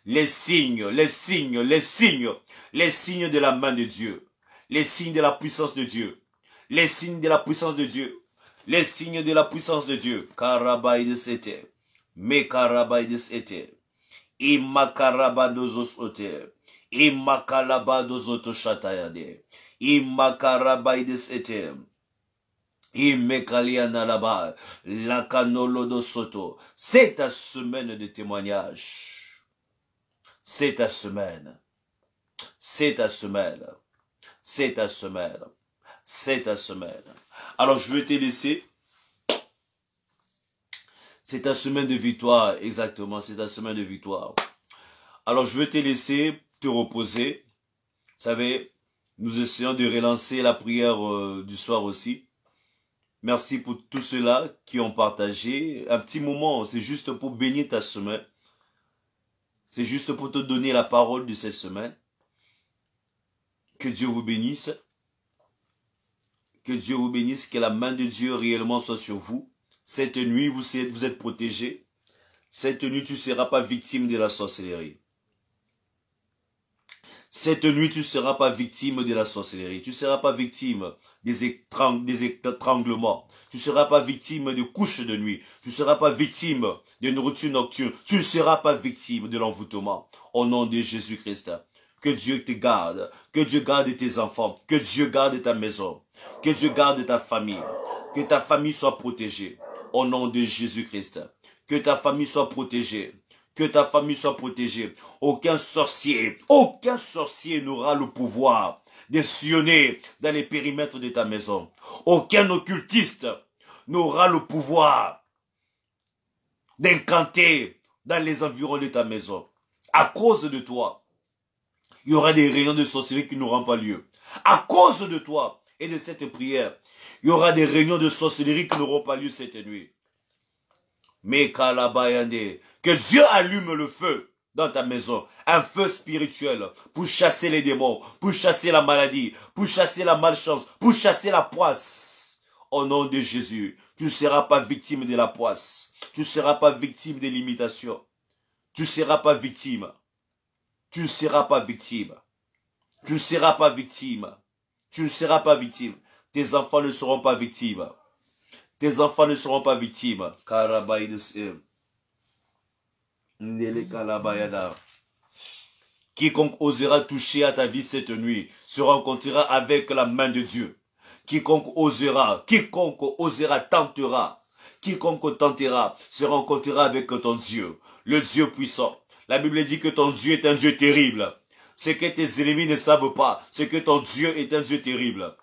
S1: Les signes, les signes, les signes. Les signes de la main de Dieu. Les signes de la puissance de Dieu. Les signes de la puissance de Dieu. Les signes de la puissance de Dieu. Karabaïdes ete. Mekarabaides ete. Imakarabadozos ote. Imakalabadozoto shatayade. Imakarabaides ete. Imekalianalaba. Lakanolodo soto. C'est ta semaine de témoignage. C'est ta semaine. C'est ta semaine. C'est ta semaine. C'est ta semaine. Alors je vais te laisser. C'est ta semaine de victoire, exactement. C'est ta semaine de victoire. Alors je vais te laisser te reposer. Vous savez, nous essayons de relancer la prière du soir aussi. Merci pour tous ceux-là qui ont partagé. Un petit moment, c'est juste pour bénir ta semaine. C'est juste pour te donner la parole de cette semaine. Que Dieu vous bénisse. Que Dieu vous bénisse, que la main de Dieu réellement soit sur vous. Cette nuit, vous êtes protégés. Cette nuit, tu ne seras pas victime de la sorcellerie. Cette nuit, tu ne seras pas victime de la sorcellerie. Tu ne seras pas victime des étranglements. Tu ne seras pas victime de couches de nuit. Tu ne seras pas victime de nourriture nocturne. Tu ne seras pas victime de l'envoûtement. Au nom de Jésus-Christ. Que Dieu te garde. Que Dieu garde tes enfants. Que Dieu garde ta maison. Que Dieu garde ta famille. Que ta famille soit protégée. Au nom de Jésus-Christ. Que ta famille soit protégée. Que ta famille soit protégée. Aucun sorcier n'aura le pouvoir de sillonner dans les périmètres de ta maison. Aucun occultiste n'aura le pouvoir d'incanter dans les environs de ta maison. À cause de toi, il y aura des réunions de sorcellerie qui n'auront pas lieu. À cause de toi et de cette prière, il y aura des réunions de sorcellerie qui n'auront pas lieu cette nuit. Mais que Dieu allume le feu dans ta maison, un feu spirituel pour chasser les démons, pour chasser la maladie, pour chasser la malchance, pour chasser la poisse. Au nom de Jésus, tu ne seras pas victime de la poisse. Tu ne seras pas victime des limitations. Tu ne seras pas victime. Tu ne seras pas victime. Tu ne seras pas victime. Tu ne seras pas victime. Tes enfants ne seront pas victimes. Tes enfants ne seront pas victimes. Quiconque osera toucher à ta vie cette nuit se rencontrera avec la main de Dieu. Quiconque osera, tentera. Quiconque tentera se rencontrera avec ton Dieu, le Dieu puissant. La Bible dit que ton Dieu est un Dieu terrible. Ce que tes ennemis ne savent pas, c'est que ton Dieu est un Dieu terrible.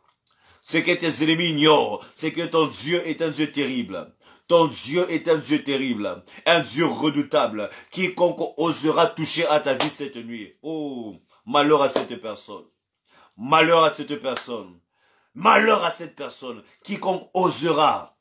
S1: Ce que tes ennemis ignorent, c'est que ton Dieu est un Dieu terrible. Ton Dieu est un Dieu terrible, un Dieu redoutable. Quiconque osera toucher à ta vie cette nuit. Oh, malheur à cette personne. Malheur à cette personne. Malheur à cette personne. Quiconque osera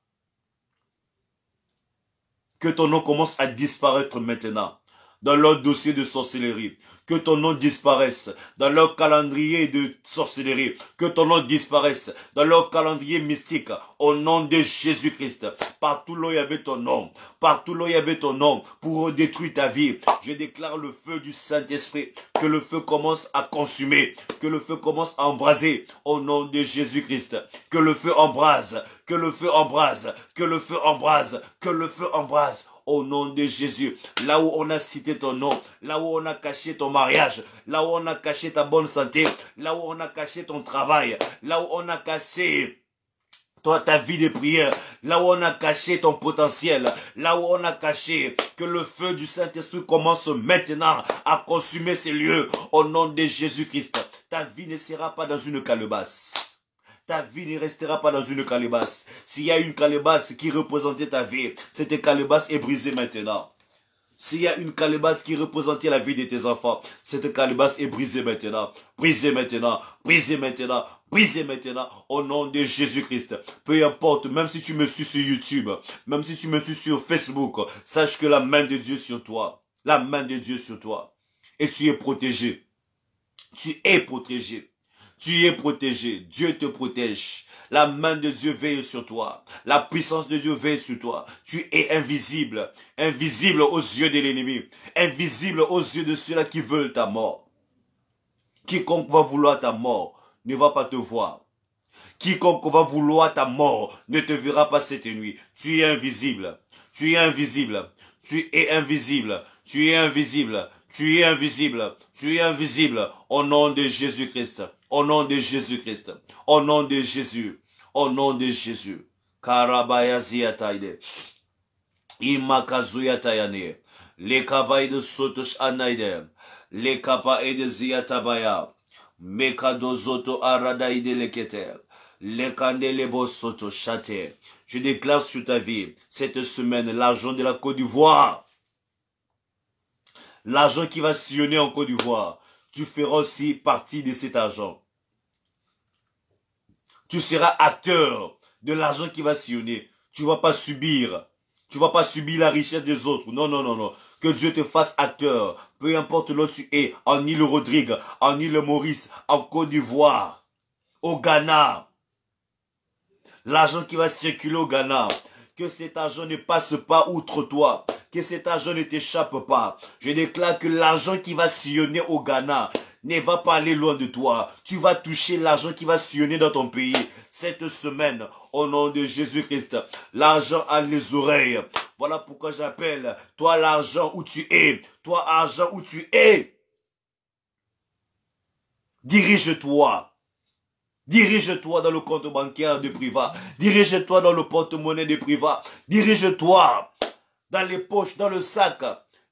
S1: que ton nom commence à disparaître maintenant dans leur dossier de sorcellerie. Que ton nom disparaisse dans leur calendrier de sorcellerie. Que ton nom disparaisse dans leur calendrier mystique. Au nom de Jésus-Christ. Partout là où il y avait ton nom. Partout là où il y avait ton nom. Pour détruire ta vie. Je déclare le feu du Saint-Esprit. Que le feu commence à consumer. Que le feu commence à embraser. Au nom de Jésus-Christ. Que le feu embrase. Que le feu embrase. Que le feu embrase. Que le feu embrase. Au nom de Jésus, là où on a cité ton nom, là où on a caché ton mariage, là où on a caché ta bonne santé, là où on a caché ton travail, là où on a caché ta vie de prière, là où on a caché ton potentiel, là où on a caché, que le feu du Saint-Esprit commence maintenant à consumer ces lieux. Au nom de Jésus-Christ, ta vie ne sera pas dans une calebasse. Ta vie ne restera pas dans une calebasse. S'il y a une calebasse qui représentait ta vie, cette calebasse est brisée maintenant. S'il y a une calebasse qui représentait la vie de tes enfants, cette calebasse est brisée maintenant. Brisée maintenant. Brisée maintenant. Brisée maintenant. Au nom de Jésus-Christ. Peu importe, même si tu me suis sur YouTube, même si tu me suis sur Facebook, sache que la main de Dieu sur toi. La main de Dieu sur toi. Et tu es protégé. Tu es protégé. Tu es protégé. Dieu te protège. La main de Dieu veille sur toi. La puissance de Dieu veille sur toi. Tu es invisible. Invisible aux yeux de l'ennemi. Invisible aux yeux de ceux-là qui veulent ta mort. Quiconque va vouloir ta mort ne va pas te voir. Quiconque va vouloir ta mort ne te verra pas cette nuit. Tu es invisible. Tu es invisible. Tu es invisible. Tu es invisible. Tu es invisible. Tu es invisible. Au nom de Jésus-Christ. Au nom de Jésus-Christ. Au nom de Jésus. Au nom de Jésus. Karabaya ziyataide. Imakazuya tayane. Le kabaide sotush anaide. Le kabaide ziyatabaya. Mekadozoto aradaide leketer. Lekandelebo soto chate. Je déclare sur ta vie, cette semaine, l'argent de la Côte d'Ivoire. L'argent qui va sillonner en Côte d'Ivoire. Tu feras aussi partie de cet argent. Tu seras acteur de l'argent qui va sillonner. Tu ne vas pas subir. Tu ne vas pas subir la richesse des autres. Non, non, non, non. Que Dieu te fasse acteur. Peu importe là où tu es. En île Rodrigue, en île Maurice, en Côte d'Ivoire, au Ghana. L'argent qui va circuler au Ghana. Que cet argent ne passe pas outre toi. Que cet argent ne t'échappe pas. Je déclare que l'argent qui va sillonner au Ghana ne va pas aller loin de toi. Tu vas toucher l'argent qui va sillonner dans ton pays. Cette semaine, au nom de Jésus-Christ, l'argent a les oreilles. Voilà pourquoi j'appelle, toi l'argent où tu es. Toi argent où tu es. Dirige-toi. Dirige-toi dans le compte bancaire de Priva. Dirige-toi dans le porte-monnaie de Priva. Dirige-toi dans les poches, dans le sac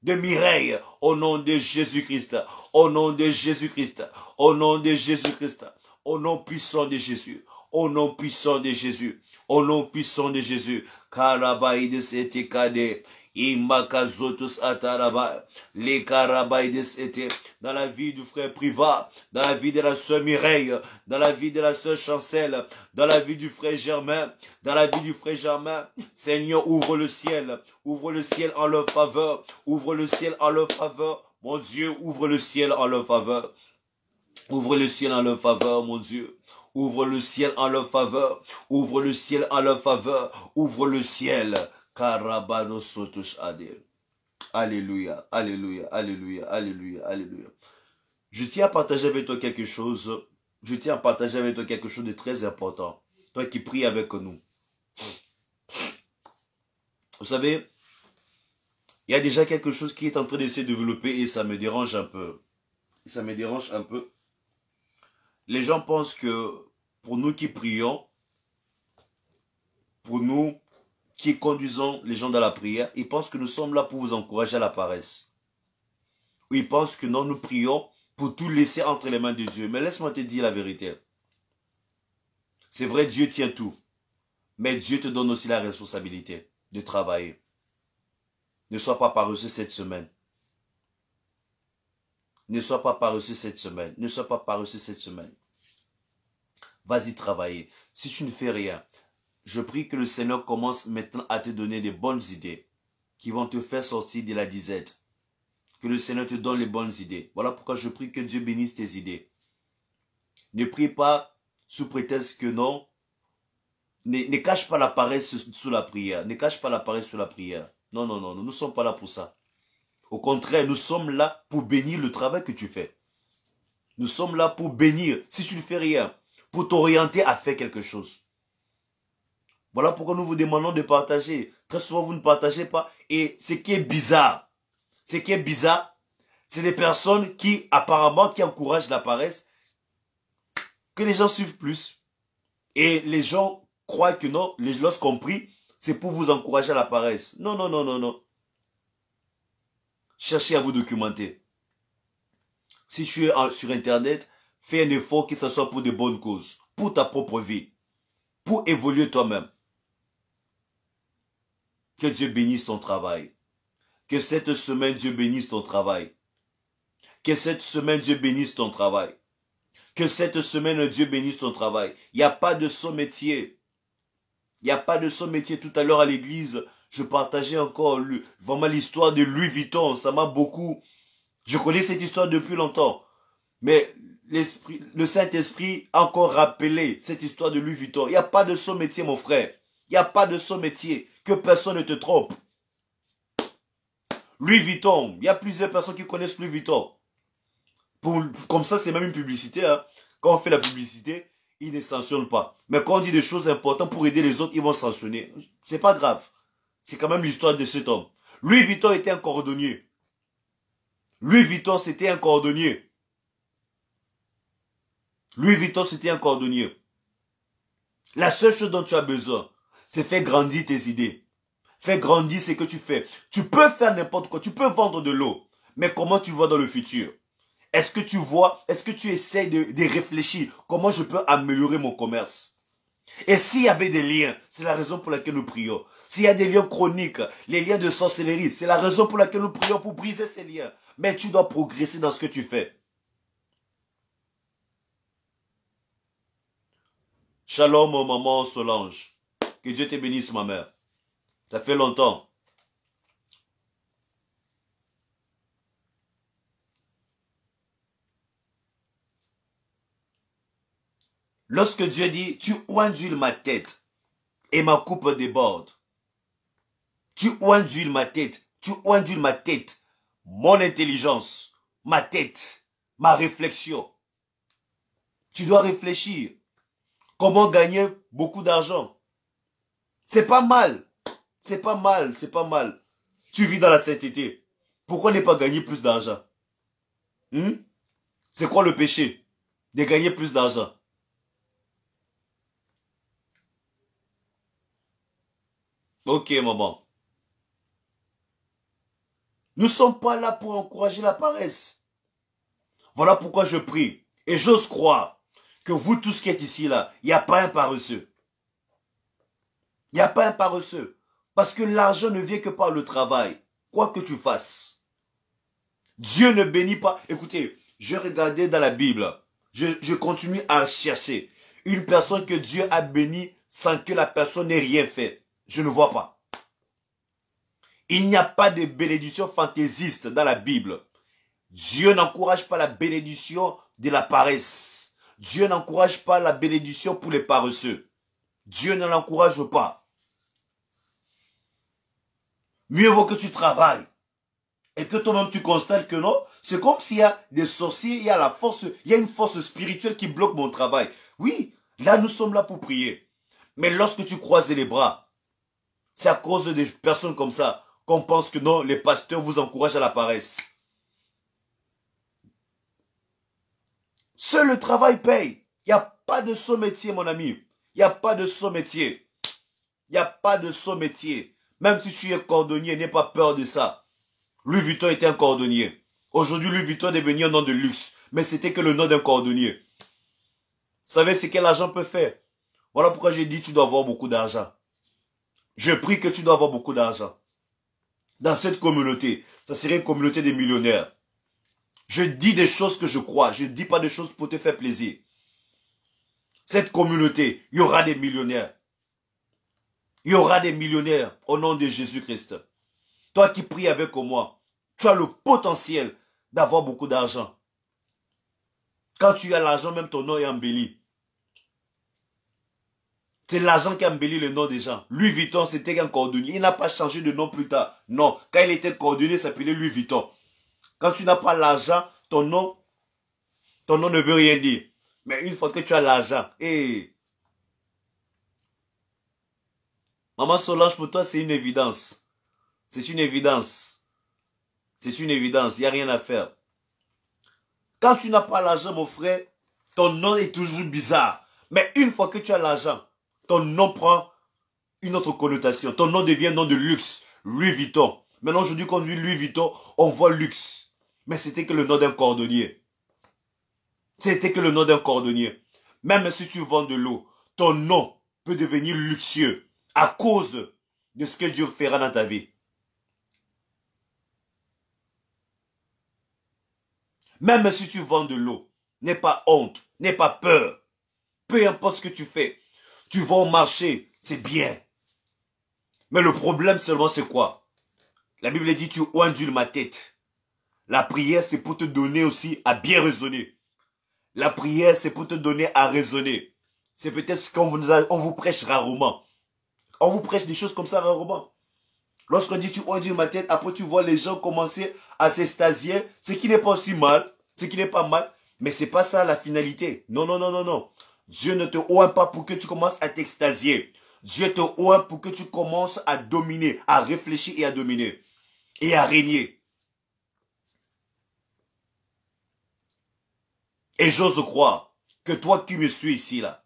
S1: de Mireille, au nom de Jésus-Christ, au nom de Jésus-Christ, au nom de Jésus-Christ, au nom puissant de Jésus, au nom puissant de Jésus, au nom puissant de Jésus. Karabaïdes et Kade, Imakazotus Ataraba, les Karabaïdes étaient dans la vie du frère Priva, dans la vie de la sœur Mireille, dans la vie de la sœur Chancel, dans la vie du frère Germain, dans la vie du frère Germain. Seigneur, ouvre le ciel en leur faveur, ouvre le ciel en leur faveur. Mon Dieu, ouvre le ciel en leur faveur. Ouvre le ciel en leur faveur, mon Dieu. Ouvre le ciel en leur faveur. Ouvre le ciel en leur faveur. Ouvre le ciel. Karabano sotush ade. Alléluia, alléluia, alléluia, alléluia, alléluia. Je tiens à partager avec toi quelque chose. Je tiens à partager avec toi quelque chose de très important. Toi qui pries avec nous. Vous savez, il y a déjà quelque chose qui est en train de se développer et ça me dérange un peu. Ça me dérange un peu. Les gens pensent que pour nous qui prions, pour nous qui conduisons les gens dans la prière, ils pensent que nous sommes là pour vous encourager à la paresse. Ou ils pensent que non, nous prions pour tout laisser entre les mains de Dieu. Mais laisse-moi te dire la vérité. C'est vrai, Dieu tient tout. Mais Dieu te donne aussi la responsabilité de travailler. Ne sois pas paresseux cette semaine. Ne sois pas paresseux cette semaine. Ne sois pas paresseux cette semaine. Vas-y travailler. Si tu ne fais rien, je prie que le Seigneur commence maintenant à te donner des bonnes idées qui vont te faire sortir de la disette. Que le Seigneur te donne les bonnes idées. Voilà pourquoi je prie que Dieu bénisse tes idées. Ne prie pas sous prétexte que non. Ne cache pas la paresse sous la prière. Ne cache pas la paresse sous la prière. Non, non, non, nous ne sommes pas là pour ça. Au contraire, nous sommes là pour bénir le travail que tu fais. Nous sommes là pour bénir, si tu ne fais rien, pour t'orienter à faire quelque chose. Voilà pourquoi nous vous demandons de partager. Très souvent, vous ne partagez pas. Et ce qui est bizarre, c'est des personnes qui, apparemment, qui encouragent la paresse, que les gens suivent plus. Et les gens croient que non, lorsqu'on prie, c'est pour vous encourager à la paresse. Non, non, non, non, non. Cherchez à vous documenter. Si tu es sur Internet, fais un effort que ce soit pour de bonnes causes, pour ta propre vie, pour évoluer toi-même. Que Dieu bénisse ton travail. Que cette semaine, Dieu bénisse ton travail. Que cette semaine, Dieu bénisse ton travail. Que cette semaine, Dieu bénisse ton travail. Il n'y a pas de son métier. Il n'y a pas de son métier. Tout à l'heure à l'église, je partageais encore vraiment l'histoire de Louis Vuitton. Ça m'a beaucoup... Je connais cette histoire depuis longtemps. Mais le Saint-Esprit a encore rappelé cette histoire de Louis Vuitton. Il n'y a pas de son métier, mon frère. Il n'y a pas de son métier. Que personne ne te trompe. Louis Vuitton. Il y a plusieurs personnes qui connaissent Louis Vuitton. Comme ça, c'est même une publicité. Hein. Quand on fait la publicité, ils ne sanctionnent pas. Mais quand on dit des choses importantes pour aider les autres, ils vont sanctionner. C'est pas grave. C'est quand même l'histoire de cet homme. Louis Vuitton était un cordonnier. Louis Vuitton, c'était un cordonnier. Louis Vuitton, c'était un cordonnier. La seule chose dont tu as besoin, c'est faire grandir tes idées. Faire grandir ce que tu fais. Tu peux faire n'importe quoi. Tu peux vendre de l'eau. Mais comment tu vas dans le futur? Est-ce que tu vois, est-ce que tu essaies de réfléchir comment je peux améliorer mon commerce? Et s'il y avait des liens, c'est la raison pour laquelle nous prions. S'il y a des liens chroniques, les liens de sorcellerie, c'est la raison pour laquelle nous prions pour briser ces liens. Mais tu dois progresser dans ce que tu fais. Shalom, maman Solange. Que Dieu te bénisse, ma mère. Ça fait longtemps. Lorsque Dieu dit, tu ondules ma tête et ma coupe déborde. Tu ondules ma tête, mon intelligence, ma tête, ma réflexion. Tu dois réfléchir. Comment gagner beaucoup d'argent? C'est pas mal. C'est pas mal, c'est pas mal. Tu vis dans la sainteté. Pourquoi ne pas gagner plus d'argent? C'est quoi le péché? De gagner plus d'argent. Ok, maman. Nous ne sommes pas là pour encourager la paresse. Voilà pourquoi je prie. Et j'ose croire que vous tous qui êtes ici, là, il n'y a pas un paresseux. Il n'y a pas un paresseux. Parce que l'argent ne vient que par le travail. Quoi que tu fasses. Dieu ne bénit pas. Écoutez, je regardais dans la Bible. Je continue à chercher. Une personne que Dieu a bénie sans que la personne n'ait rien fait. Je ne vois pas. Il n'y a pas de bénédiction fantaisiste dans la Bible. Dieu n'encourage pas la bénédiction de la paresse. Dieu n'encourage pas la bénédiction pour les paresseux. Dieu ne l'encourage pas. Mieux vaut que tu travailles. Et que toi-même tu constates que non. C'est comme s'il y a des sorciers, il y a une force spirituelle qui bloque mon travail. Oui, là nous sommes là pour prier. Mais lorsque tu croises les bras, c'est à cause des personnes comme ça qu'on pense que non, les pasteurs vous encouragent à la paresse. Seul le travail paye. Il n'y a pas de saut métier, mon ami. Il n'y a pas de saut métier. Il n'y a pas de saut métier. Même si tu es cordonnier, n'aie pas peur de ça. Louis Vuitton était un cordonnier. Aujourd'hui, Louis Vuitton est devenu un nom de luxe. Mais c'était que le nom d'un cordonnier. Vous savez ce que l'argent peut faire? Voilà pourquoi j'ai dit que tu dois avoir beaucoup d'argent. Je prie que tu dois avoir beaucoup d'argent. Dans cette communauté, ça serait une communauté des millionnaires. Je dis des choses que je crois. Je ne dis pas des choses pour te faire plaisir. Cette communauté, il y aura des millionnaires. Il y aura des millionnaires au nom de Jésus-Christ. Toi qui pries avec moi, tu as le potentiel d'avoir beaucoup d'argent. Quand tu as l'argent, même ton nom est embelli. C'est l'argent qui a embelli le nom des gens. Louis Vuitton, c'était un cordonnier. Il n'a pas changé de nom plus tard. Non, quand il était cordonnier, il s'appelait Louis Vuitton. Quand tu n'as pas l'argent, ton nom ne veut rien dire. Mais une fois que tu as l'argent, Maman Solange, pour toi, c'est une évidence. C'est une évidence. C'est une évidence. Il n'y a rien à faire. Quand tu n'as pas l'argent, mon frère, ton nom est toujours bizarre. Mais une fois que tu as l'argent, ton nom prend une autre connotation. Ton nom devient un nom de luxe. Louis Vuitton. Maintenant, aujourd'hui, quand on dit Louis Vuitton, on voit luxe. Mais c'était que le nom d'un cordonnier. C'était que le nom d'un cordonnier. Même si tu vends de l'eau, ton nom peut devenir luxueux à cause de ce que Dieu fera dans ta vie. Même si tu vends de l'eau, n'aie pas honte, n'aie pas peur. Peu importe ce que tu fais, tu vas au marché, c'est bien. Mais le problème seulement c'est quoi? La Bible dit tu ondules ma tête. La prière c'est pour te donner aussi à bien raisonner. La prière c'est pour te donner à raisonner. C'est peut-être ce qu'on vous prêche rarement. On vous prêche des choses comme ça rarement. Lorsqu'on dit tu ondules ma tête, après tu vois les gens commencer à s'extasier, ce qui n'est pas aussi mal, ce qui n'est pas mal, mais c'est pas ça la finalité. Non, non, non, non, non. Dieu ne te oint pas pour que tu commences à t'extasier. Dieu te oint pour que tu commences à dominer, à réfléchir et à dominer. Et à régner. Et j'ose croire que toi qui me suis ici là,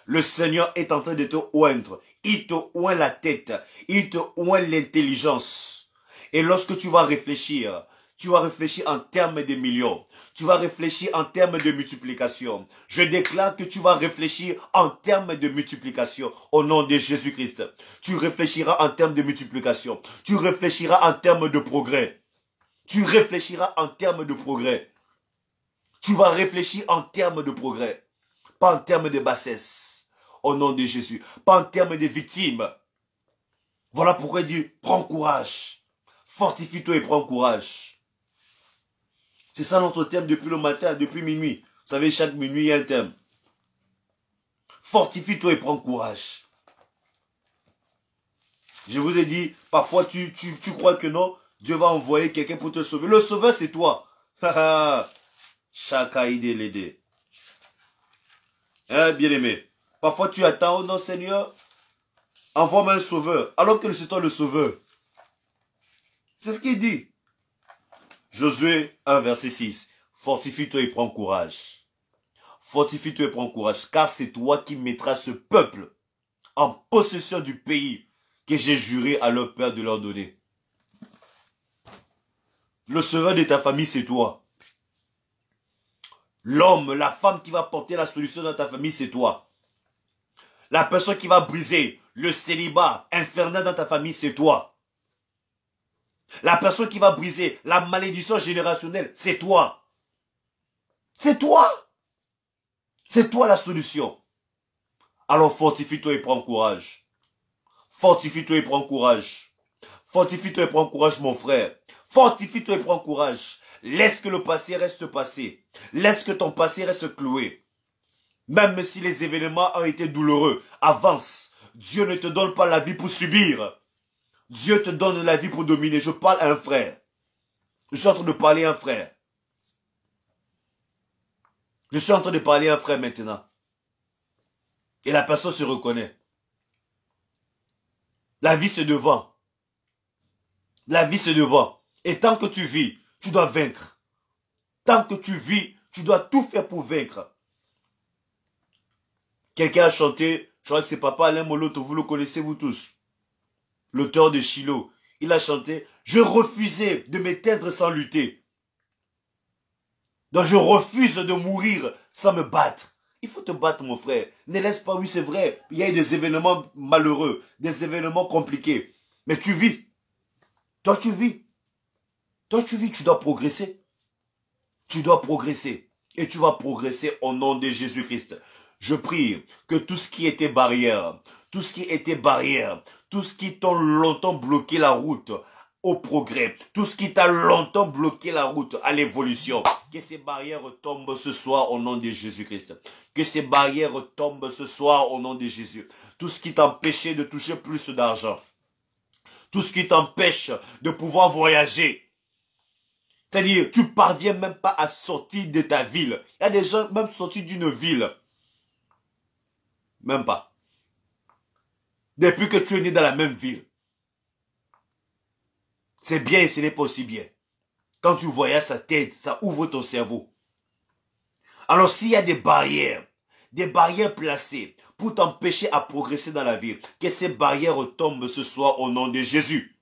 S1: le Seigneur est en train de te oindre. Il te oint la tête. Il te oint l'intelligence. Et lorsque tu vas réfléchir, Tu vas réfléchir en termes de millions. Tu vas réfléchir en termes de multiplication. Je déclare que tu vas réfléchir en termes de multiplication au nom de Jésus-Christ. Tu réfléchiras en termes de multiplication. Tu réfléchiras en termes de progrès. Tu réfléchiras en termes de progrès. Tu vas réfléchir en termes de progrès. Pas en termes de bassesse. Au nom de Jésus. Pas en termes de victimes. Voilà pourquoi il dit, prends courage. Fortifie-toi et prends courage. C'est ça notre thème depuis le matin, depuis minuit. Vous savez, chaque minuit, il y a un thème. Fortifie-toi et prends courage. Je vous ai dit, parfois tu crois que non, Dieu va envoyer quelqu'un pour te sauver. Le sauveur, c'est toi. Chaka idée l'aider. Hein, bien aimé. Parfois tu attends, oh non Seigneur, envoie-moi un sauveur. Alors que c'est toi le sauveur. C'est ce qu'il dit. Josué 1, verset 6. Fortifie-toi et prends courage. Fortifie-toi et prends courage. Car c'est toi qui mettras ce peuple en possession du pays que j'ai juré à leur père de leur donner. Le sauveur de ta famille, c'est toi. L'homme, la femme qui va porter la solution dans ta famille, c'est toi. La personne qui va briser le célibat infernal dans ta famille, c'est toi. La personne qui va briser la malédiction générationnelle, c'est toi. C'est toi. C'est toi la solution. Alors fortifie-toi et prends courage. Fortifie-toi et prends courage. Fortifie-toi et prends courage, mon frère. Fortifie-toi et prends courage. Laisse que le passé reste passé. Laisse que ton passé reste cloué. Même si les événements ont été douloureux, avance. Dieu ne te donne pas la vie pour subir. Dieu te donne la vie pour dominer. Je parle à un frère. Je suis en train de parler à un frère. Je suis en train de parler à un frère maintenant. Et la personne se reconnaît. La vie c'est devant. La vie c'est devant. Et tant que tu vis, tu dois vaincre. Tant que tu vis, tu dois tout faire pour vaincre. Quelqu'un a chanté, je crois que c'est Papa Alain Moloto, vous le connaissez vous tous. L'auteur de Shiloh. Il a chanté, je refusais de m'éteindre sans lutter. Donc je refuse de mourir sans me battre. Il faut te battre mon frère. Ne laisse pas, oui c'est vrai, il y a eu des événements malheureux, des événements compliqués. Mais tu vis. Toi tu vis. Toi tu vis, tu dois progresser. Tu dois progresser. Et tu vas progresser au nom de Jésus-Christ. Je prie que tout ce qui était barrière, tout ce qui t'a longtemps bloqué la route au progrès, tout ce qui t'a longtemps bloqué la route à l'évolution, que ces barrières tombent ce soir au nom de Jésus-Christ. Que ces barrières tombent ce soir au nom de Jésus. Tout ce qui t'empêchait de toucher plus d'argent, tout ce qui t'empêche de pouvoir voyager, c'est-à-dire, tu parviens même pas à sortir de ta ville. Il y a des gens même sortis d'une ville. Même pas. Depuis que tu es né dans la même ville. C'est bien et ce n'est pas aussi bien. Quand tu voyages, ça t'aide, ça ouvre ton cerveau. Alors s'il y a des barrières placées pour t'empêcher à progresser dans la vie, que ces barrières tombent ce soir au nom de Jésus.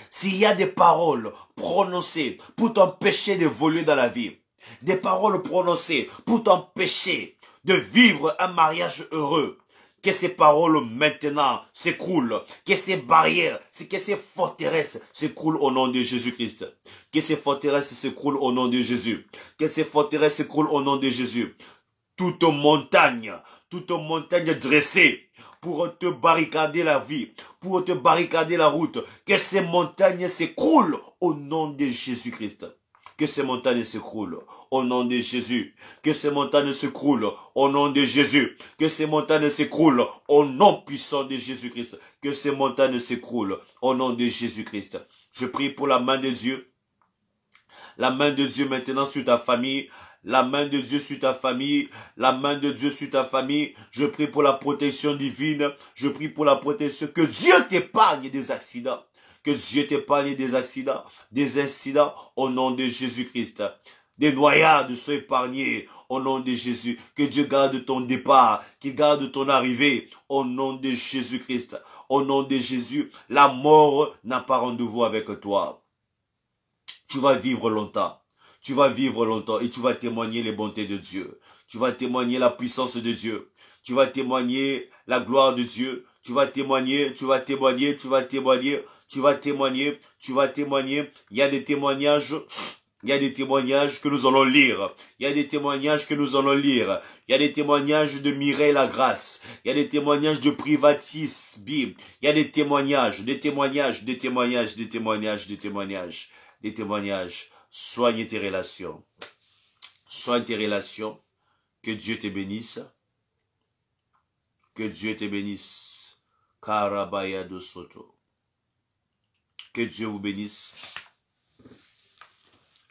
S1: S'il y a des paroles prononcées pour t'empêcher d'évoluer dans la vie, des paroles prononcées pour t'empêcher de vivre un mariage heureux, que ces paroles maintenant s'écroulent, que ces barrières, que ces forteresses s'écroulent au nom de Jésus-Christ. Que ces forteresses s'écroulent au nom de Jésus. Que ces forteresses s'écroulent au nom de Jésus. Toute montagne dressée pour te barricader la vie, pour te barricader la route, que ces montagnes s'écroulent au nom de Jésus-Christ. Que ces montagnes s'écroulent au nom de Jésus. Que ces montagnes s'écroulent au nom de Jésus. Que ces montagnes s'écroulent au nom puissant de Jésus-Christ. Que ces montagnes s'écroulent au nom de Jésus-Christ. Je prie pour la main de Dieu. La main de Dieu maintenant sur ta famille. La main de Dieu sur ta famille. La main de Dieu sur ta famille. Je prie pour la protection divine. Je prie pour la protection. Que Dieu t'épargne des accidents. Que Dieu t'épargne des incidents au nom de Jésus-Christ. Des noyades soient épargnées au nom de Jésus. Que Dieu garde ton départ, qu'il garde ton arrivée au nom de Jésus-Christ. Au nom de Jésus, la mort n'a pas rendez-vous avec toi. Tu vas vivre longtemps. Tu vas vivre longtemps et tu vas témoigner les bontés de Dieu. Tu vas témoigner la puissance de Dieu. Tu vas témoigner la gloire de Dieu. Tu vas témoigner, tu vas témoigner, tu vas témoigner, tu vas témoigner, tu vas témoigner. Il y a des témoignages. Il y a des témoignages que nous allons lire. Il y a des témoignages que nous allons lire. Il y a des témoignages de Mireille Lagrasse. Il y a des témoignages de Privatis Bib. Il y a des témoignages, des témoignages, des témoignages, des témoignages, des témoignages, des témoignages. Soigne tes relations. Soigne tes relations. Que Dieu te bénisse. Que Dieu te bénisse. Karabaya de Soto. Que Dieu vous bénisse.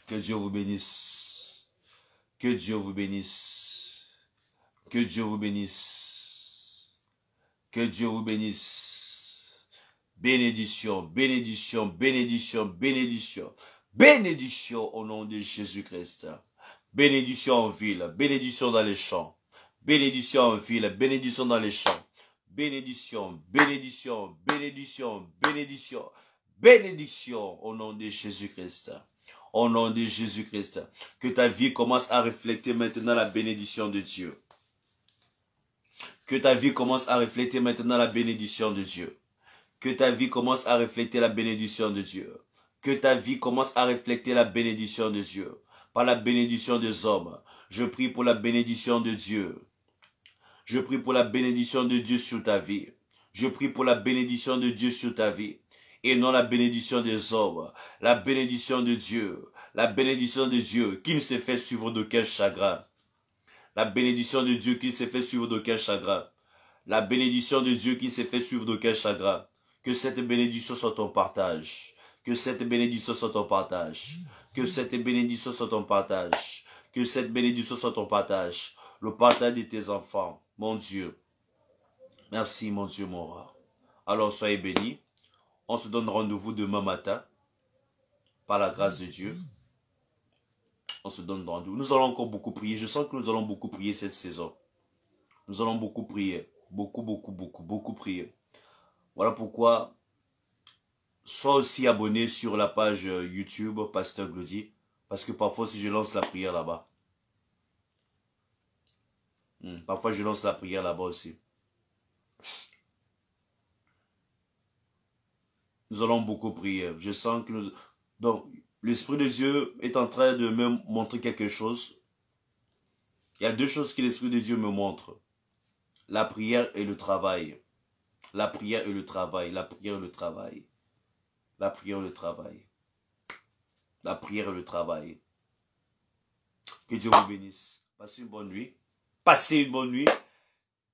S1: Que Dieu vous bénisse. Que Dieu vous bénisse. Que Dieu vous bénisse. Que Dieu vous bénisse. Bénédiction, bénédiction, bénédiction, bénédiction. Bénédiction au nom de Jésus-Christ. Bénédiction en ville, bénédiction dans les champs. Bénédiction en ville, bénédiction dans les champs. Bénédiction, bénédiction, bénédiction, bénédiction. Bénédiction au nom de Jésus-Christ. Au nom de Jésus-Christ. Que ta vie commence à refléter maintenant la bénédiction de Dieu. Que ta vie commence à refléter maintenant la bénédiction de Dieu. Que ta vie commence à refléter la bénédiction de Dieu. Que ta vie commence à refléter la bénédiction de Dieu. Par la bénédiction des hommes. Je prie pour la bénédiction de Dieu. Je prie pour la bénédiction de Dieu sur ta vie. Je prie pour la bénédiction de Dieu sur ta vie. Et non la bénédiction des hommes. La bénédiction de Dieu. La bénédiction de Dieu qui ne s'est fait suivre d'aucun chagrin. La bénédiction de Dieu qui ne s'est fait suivre d'aucun chagrin. La bénédiction de Dieu qui ne s'est fait suivre d'aucun chagrin. Que cette bénédiction soit ton partage. Que cette bénédiction soit ton partage. Que cette bénédiction soit ton partage. Que cette bénédiction soit ton partage. Le partage de tes enfants. Mon Dieu. Merci mon Dieu, mon roi. Alors soyez bénis. On se donne rendez-vous demain matin. Par la grâce de Dieu. On se donne rendez-vous. Nous allons encore beaucoup prier. Je sens que nous allons beaucoup prier cette saison. Nous allons beaucoup prier. Beaucoup prier. Voilà pourquoi, sois aussi abonné sur la page YouTube Pasteur Glody. Parce que parfois, si je lance la prière là-bas. Parfois, je lance la prière là-bas aussi. Nous allons beaucoup prier. Je sens que nous... Donc, l'Esprit de Dieu est en train de me montrer quelque chose. Il y a deux choses que l'Esprit de Dieu me montre. La prière et le travail. La prière et le travail. La prière et le travail. La prière et le travail. La prière et le travail. Que Dieu vous bénisse. Passez une bonne nuit. Passez une bonne nuit.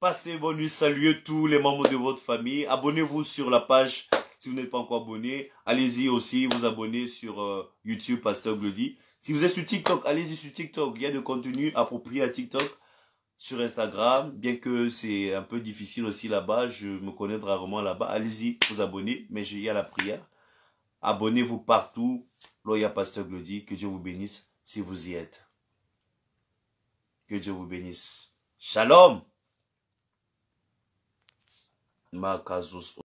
S1: Passez une bonne nuit. Saluez tous les membres de votre famille. Abonnez-vous sur la page. Si vous n'êtes pas encore abonné, allez-y aussi vous abonner sur YouTube Pasteur Glody. Si vous êtes sur TikTok, allez-y sur TikTok. Il y a de contenu approprié à TikTok. Sur Instagram, bien que c'est un peu difficile aussi là-bas, je me connais rarement là-bas. Allez-y vous abonner, mais il y a la prière. Abonnez-vous partout. Là, il y a Pasteur Glody. Que Dieu vous bénisse si vous y êtes. Que Dieu vous bénisse. Shalom. Makazus.